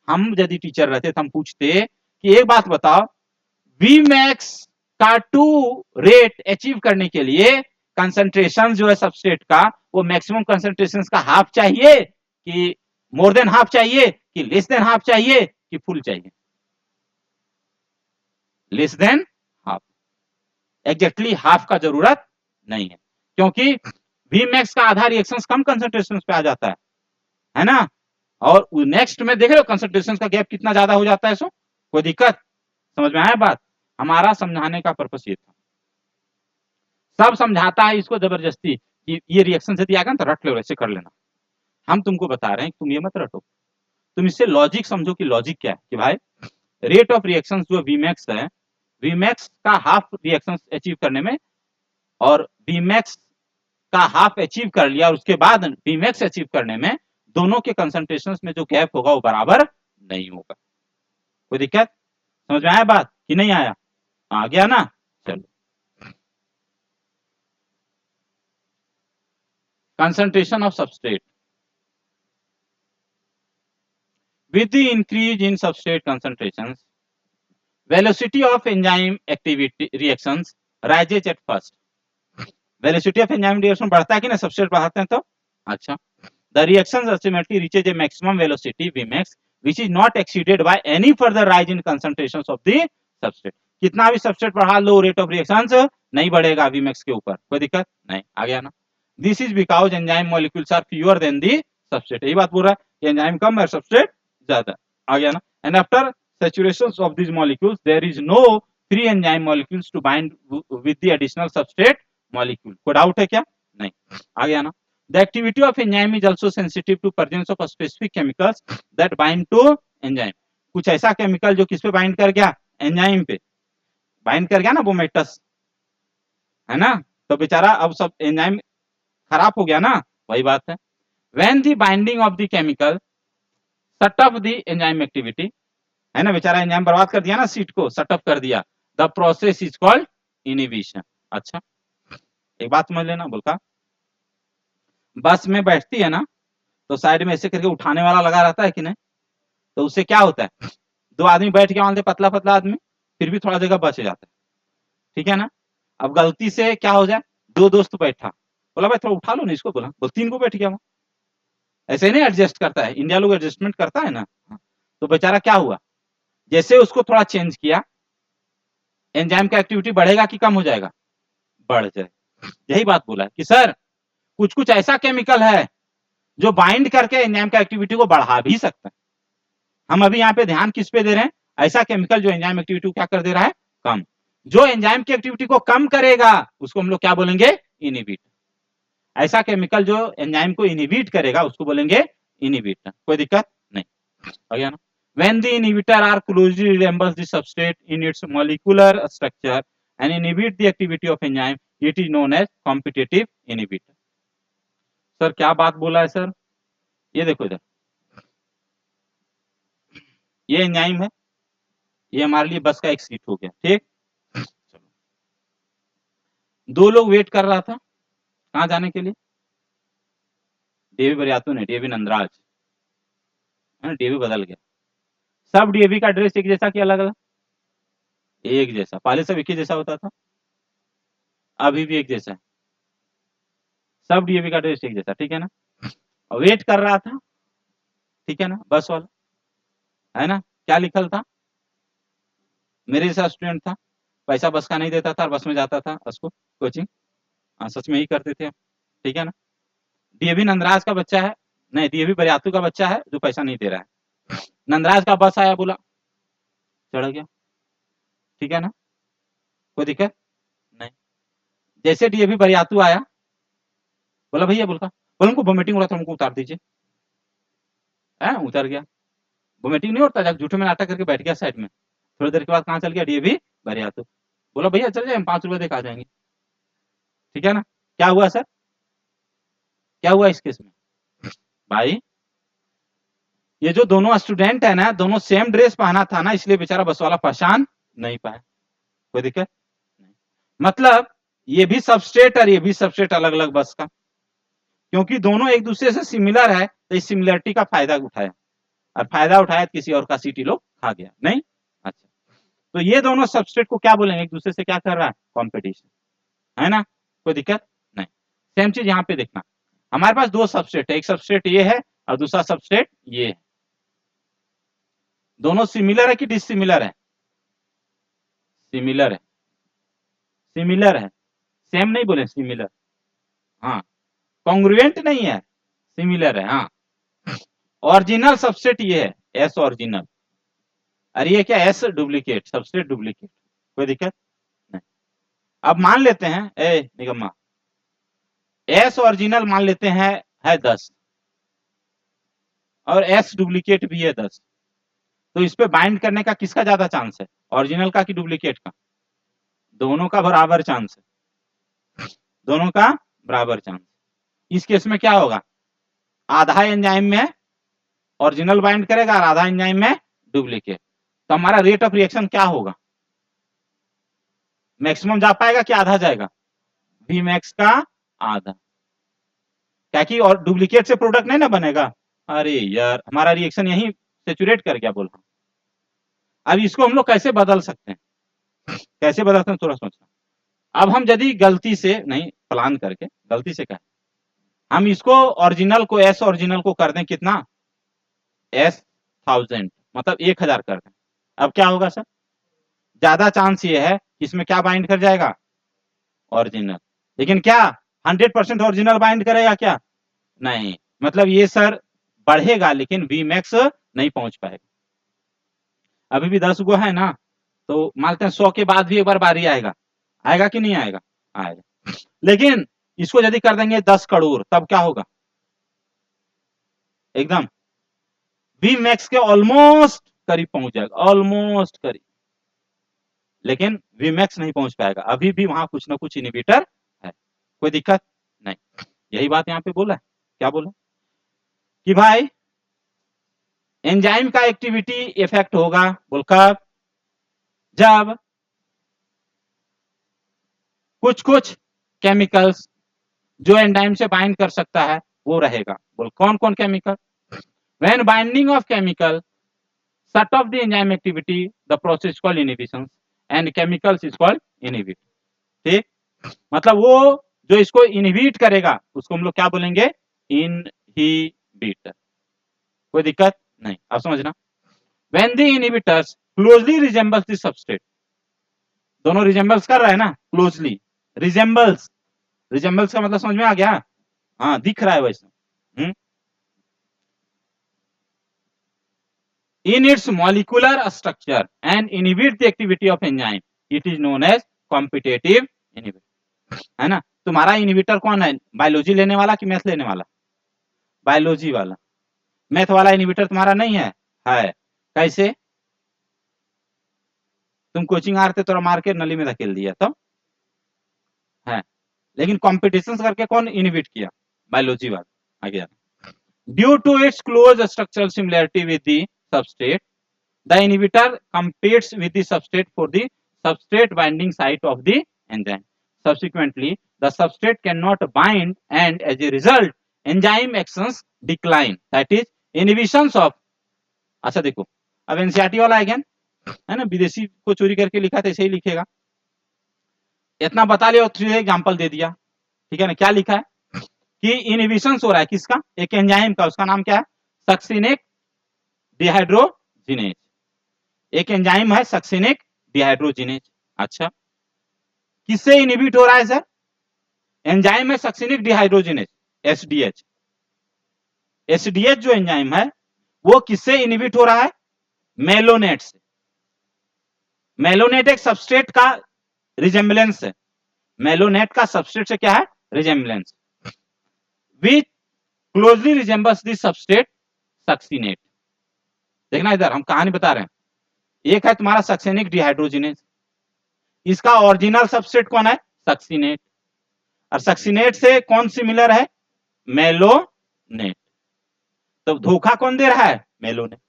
Speaker 1: हम यदि टीचर रहते तो हम पूछते कि एक बात बताओ, Vmax का 2 रेट अचीव करने के लिए कंसंट्रेशन जो है सबस्ट्रेट का वो मैक्सिमम कंसंट्रेशन का हाफ चाहिए कि मोर देन हाफ चाहिए कि लेस देन हाफ चाहिए कि फुल चाहिए, less than half, exactly half का जरूरत नहीं है, क्योंकि Vmax का आधा रिएक्शंस कम कंसंट्रेशन पे आ जाता है ना, और नेक्स्ट में देख रहे हो कंसंट्रेशन का गैप कितना ज्यादा हो जाता है। सो कोई दिक्कत, समझ में आया बात? हमारा समझाने का पर्पस ये था, सब समझाता है इसको जबरदस्ती कि ये रिएक्शन से दिया गया तो रट लो, ऐसे कर लेना। हम तुमको बता रहे हैं तुम ये मत रटो, तुम इससे लॉजिक समझो कि लॉजिक क्या है, कि भाई रेट ऑफ रिएक्शन जो Vmax है, Vmax का हाफ रिएक्शन अचीव करने में, और Vmax का हाफ अचीव कर लिया उसके बाद Vmax अचीव करने में दोनों के कंसंट्रेशन में जो गैप होगा वो बराबर नहीं होगा। कोई दिक्कत, समझ में आया बात कि नहीं आया? आ गया ना? चलो, concentration of substrate with the increase in substrate concentrations, velocity of enzyme activity reactions rises at first. velocity of enzyme reaction बढ़ता है कि ना, सबस्ट्रेट बढ़ाते हैं तो। अच्छा, the reaction ultimately reaches a maximum velocity Vmax which is not exceeded by any further rise in concentrations of the substrate. कितना भी सबस्ट्रेट बढ़ा लो रेट ऑफ रिएक्शंस नहीं बढ़ेगा Vmax के ऊपर, कोई दिक्कत नहीं। आ गया ना? This is because enzyme molecules are fewer than the substrate. यही बात बोल रहा है, एंजाइम कम है सबस्ट्रेट ज्यादा। आ गया ना? And after saturation of these molecules there is no free enzyme molecules to bind with the additional substrate molecule. कोई डाउट है क्या? नहीं। आ गया ना? The activity of enzyme is also sensitive to presence of specific chemicals that bind to enzyme. कुछ ऐसा chemical जो किस पे बाइंड कर गया? एंजाइम पे बाइंड कर गया ना, वो मेटस है ना, तो बेचारा अब सब एंजाइम खराब हो गया ना, वही बात है। When the binding of the chemical shut off the enzyme activity, है ना, बेचारा एंजाइम बर्बाद कर दिया ना, सीट को शट ऑफ कर दिया, the process is called inhibition. अच्छा, एक बात समझ लेना, बोलता बस में बैठती है ना, तो साइड में ऐसे करके उठाने वाला लगा रहता है कि नहीं, तो उससे क्या होता है, दो आदमी बैठ के मानते पतला पतला आदमी, फिर भी थोड़ा जगह बच जाता है, ठीक है ना। अब गलती से क्या हो जाए, दो दोस्त बैठा, बोला भाई थोड़ा उठा लो ना इसको, बोला बोल तीन को बैठ गया वो, ऐसे नहीं एडजस्ट करता है, इंडिया लोग एडजस्टमेंट करता है ना। तो बेचारा क्या हुआ, जैसे उसको थोड़ा चेंज किया, एंजाइम का एक्टिविटी बढ़ेगा कि कम हो जाएगा? बढ़ जाए। यही बात बोला है कि सर कुछ कुछ ऐसा केमिकल है जो बाइंड करके एंजाइम का एक्टिविटी को बढ़ा भी सकता है। हम अभी यहाँ पे ध्यान किस पे दे रहे हैं, ऐसा केमिकल जो एंजाइम एक्टिविटी को क्या कर दे रहा है, कम। जो एंजाइम की एक्टिविटी को कम करेगा उसको हम लोग क्या बोलेंगे, इनिबिट। ऐसा केमिकल जो एंजाइम को इनिबिट करेगा उसको बोलेंगे इनिबिट। कोई दिक्कत नहीं, हो गया ना। When the inhibitor are closely resembles the substrate in its molecular structure and inhibit the activity of enzyme, it is known as competitive inhibitor. Sir क्या बात बोला है सर, ये देखो इधर, ये एंजाइम है, ये हमारे लिए बस का एक सीट हो गया, ठीक। चलो, दो लोग वेट कर रहा था, कहाँ जाने के लिए, डीएवी बरियातू ने, डीएवी नंदराज, डीएवी बदल गया, सब डीएवी का ड्रेस एक जैसा कि अलग अलग? एक जैसा, पहले सब एक ही जैसा होता था, अभी भी एक जैसा है, सब डीएवी का ड्रेस एक जैसा, ठीक है ना। वेट कर रहा था, ठीक है ना, बस वाला, है ना, क्या लिखल था, मेरे जैसा स्टूडेंट था, पैसा बस का नहीं देता था और बस में जाता था उसको कोचिंग, सच में ही करते थे, ठीक है ना। डीएवी नंदराज का बच्चा है, नहीं डीएवी बरियातू का बच्चा है जो पैसा नहीं दे रहा है, नंदराज का बस आया, बोला चढ़ गया, ठीक है ना, कोई दिक्कत नहीं। जैसे डीएवी बरियातू आया, बोला भैया, बोलता बोल उनको वोमिटिंग हो रहा था, उनको उतार दीजिए, उतर गया, वोमिटिंग नहीं होता, जब झूठे में नाटक करके बैठ गया साइड में, थोड़ी देर के बाद कहाँ चल गया, डीएवी बरियातू, बोला भैया चल जाए, हम 5 रुपए देकर आ जाएंगे, ठीक है ना। क्या हुआ सर, क्या हुआ इस केस में भाई, ये जो दोनों स्टूडेंट है ना, दोनों सेम ड्रेस पहना था ना, इसलिए बेचारा बस वाला पहचान नहीं पाया, कोई दिक्कत नहीं। मतलब ये भी सबस्ट्रेट और ये भी सबस्ट्रेट अलग अलग बस का, क्योंकि दोनों एक दूसरे से सिमिलर है, तो इस सिमिलरिटी का फायदा उठाया, और फायदा उठाया तो किसी और का सीटी लोग खा गया नहीं। अच्छा, तो ये दोनों सबस्ट्रेट को क्या बोलेंगे, एक दूसरे से क्या कर रहा है, कॉम्पिटिशन, है ना, कोई दिक्कत नहीं। सेम चीज यहाँ पे देखना, हमारे पास दो सबस्ट्रेट है, एक सबस्ट्रेट ये है और दूसरा सबस्ट्रेट ये है, दोनों सिमिलर है कि डिसिमिलर है, सिमिलर है, सिमिलर है, सेम नहीं बोले, सिमिलर, हाँ। कॉन्ग्रुएंट नहीं है, सिमिलर है। हाँ, ओरिजिनल सबस्ट्रेट ये है एस ओरिजिनल, और ये क्या एस डुप्लीकेट, सबस्ट्रेट डुप्लीकेट, कोई दिक्कत नहीं। अब मान लेते हैं ए निगम्मा, एस ओरिजिनल मान लेते हैं है 10 और एस डुप्लीकेट भी है 10, तो इस पे बाइंड करने का किसका ज्यादा चांस है, ओरिजिनल का कि डुप्लीकेट का? दोनों का बराबर चांस है, दोनों का बराबर चांस। इस केस में क्या होगा, आधा एंजाइम में ओरिजिनल बाइंड करेगा और आधा एंजाइम में डुप्लीकेट, तो हमारा रेट ऑफ रिएक्शन क्या होगा, मैक्सिमम जा पाएगा कि आधा जाएगा, वी मैक्स का आधा, क्या कि और डुप्लीकेट से प्रोडक्ट नहीं ना बनेगा। अरे यार हमारा रिएक्शन यही सेचुरेट कर गया बोल रहा हूं। अब इसको हम लोग कैसे बदल सकते हैं, कैसे बदलते हैं थोड़ा सोचना। अब हम यदि गलती से नहीं प्लान करके, गलती से क्या हम इसको ओरिजिनल को एस ओरिजिनल को कर दें कितना, एस 1000 मतलब 1000 कर दें, अब क्या होगा सर, ज्यादा चांस ये है इसमें क्या बाइंड कर जाएगा, ओरिजिनल। लेकिन क्या 100% ओरिजिनल बाइंड करेगा क्या, नहीं, मतलब ये सर बढ़ेगा लेकिन वी मैक्स नहीं पहुंच पाएगा। अभी भी 10 गो है ना, तो मानते हैं 100 के बाद भी एक बार बारी आएगा, आएगा कि नहीं आएगा, आएगा। लेकिन इसको यदि कर देंगे 10 करोड़ तब क्या होगा, एकदम वी मैक्स के ऑलमोस्ट करीब पहुंच जाएगा, ऑलमोस्ट करीब, लेकिन वी मैक्स नहीं पहुंच पाएगा, अभी भी वहां कुछ ना कुछ इनिबिटर है, कोई दिक्कत नहीं। यही बात यहाँ पे बोला है, क्या बोला कि भाई एंजाइम का एक्टिविटी इफेक्ट होगा, बोल कब, जब कुछ कुछ केमिकल्स जो एंजाइम से बाइंड कर सकता है वो रहेगा, बोल कौन कौन chemical, when binding of chemical shut off the enzyme activity the process called inhibition and chemicals is called inhibit। ठीक, मतलब वो जो इसको इनहिबिट करेगा उसको हम लोग क्या बोलेंगे, इनहिबिटर, कोई दिक्कत नहीं। अब समझना, when the inhibitors closely resembles the substrate, दोनों रिजेंबल्स कर रहा है ना, क्लोजली रिजेंबल्स, रिजेंबल्स का मतलब समझ में आ गया, हाँ दिख रहा है वैसे, in its molecular structure and inhibit the activity of enzyme, it is known as competitive inhibitor, है ना। तुम्हारा इनहिबिटर कौन है, बायोलॉजी लेने वाला कि मैथ लेने वाला, बायोलॉजी वाला, मैथ वाला इनहिबिटर तुम्हारा नहीं है, है कैसे, तुम कोचिंग आ रहे थे, थोड़ा मार के नली में धकेल दिया तो है, लेकिन कॉम्पिटिशन करके कौन इनहिबिट किया, बायोलॉजी वाला, आ गया। Due to its close structural similarity with the substrate, the inhibitor competes with the substrate for the substrate binding site of the enzyme. Subsequently, the substrate cannot bind and as a result, enzyme actions decline. That is inhibitions of, अच्छा देखो, अब NCERT वाला again है ना, विदेशी को चोरी करके लिखा था ऐसे ही लिखेगा, इतना बता लिया और 3 एग्जांपल दे दिया, ठीक है ना। क्या लिखा है कि इनहिबिशंस हो रहा है किसका, एक एंजाइम का, उसका नाम क्या है, सक्सिनिक डिहाइड्रोजिनेज, एक एंजाइम है सक्सिनिक डिहाइड्रोजिनेज। अच्छा, किससे इनहिबिट हो रहा है सर, एंजाइम है सक्सिनिक डिहाइड्रोजिनेज एसडीएच, एसडीएच जो एंजाइम है वो किससे इनहिबिट हो रहा है, मेलोनेट से। मेलोनेट एक सबस्ट्रेट का रिजेम्बलेंस है, मेलोनेट का सबस्ट्रेट से क्या है, resemblance, which closely resembles the substrate succinate. देखना इधर हम कहानी बता रहे हैं, एक है तुम्हारा सक्सिनिक डिहाइड्रोजिनेज, इसका ओरिजिनल सबस्ट्रेट कौन है, सक्सिनेट, और सक्सिनेट से कौन सिमिलर है, मेलोनेट, तो धोखा कौन दे रहा है, मेलोनेट,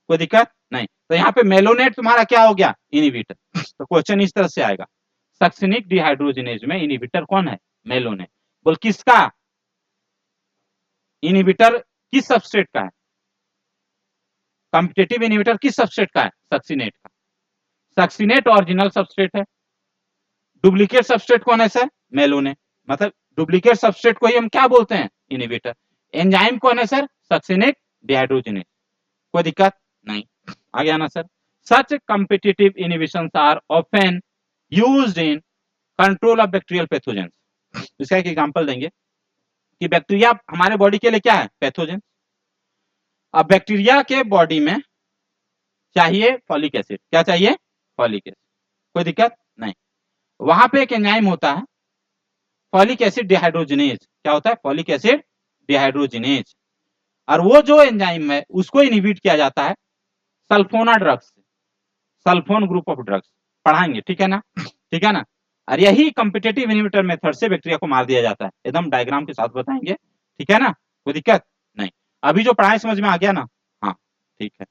Speaker 1: कोई दिक्कत नहीं। तो यहाँ पे मेलोनेट तुम्हारा क्या हो गया, इनहिबिटर। तो क्वेश्चन इस तरह से आएगा, सक्सिनिक डिहाइड्रोजिनेज में इनहिबिटर कौन है, मेलोनेट, बोल किसका, इनहिबिटर किस सबस्ट्रेट का है, कॉम्पिटिटिव इनहिबिटर किस सबस्ट्रेट का है, सक्सिनेट का, सक्सिनेट ओरिजिनल सबस्ट्रेट है, डुप्लीकेट सबस्ट्रेट कौन है सर, मेलोनेट, मतलब डुप्लीकेट सबस्ट्रेट को ही हम क्या बोलते हैं, इनहिबिटर। एंजाइम कौन है सर, सक्सिनिक डिहाइड्रोजिनेज, कोई दिक्कत नहीं, आ गया ना sir. Such competitive inhibitions are often used in control of bacterial pathogens. इसका एक एग्जांपल देंगे, कि बैक्टीरिया हमारे बॉडी के लिए क्या है, पैथोजन। अब बैक्टीरिया के बॉडी में चाहिए फॉलिक एसिड, क्या चाहिए, फॉलिक एसिड, कोई दिक्कत नहीं। वहां पे एक एंजाइम होता है फॉलिक एसिड डिहाइड्रोजिनेज, क्या होता है, फॉलिक एसिड डिहाइड्रोजिनेज, और वो जो एंजाइम है उसको इनहिबिट किया जाता है sulphona drugs, sulphone group of drugs, पढ़ाएंगे, ठीक है ना, ठीक है ना। और यही कॉम्पिटिटिव इनहिबिटर मेथड से बैक्टीरिया को मार दिया जाता है, एकदम डायग्राम के साथ बताएंगे, ठीक है ना, कोई दिक्कत नहीं। अभी जो पढ़ाए समझ में आ गया ना, हाँ ठीक है।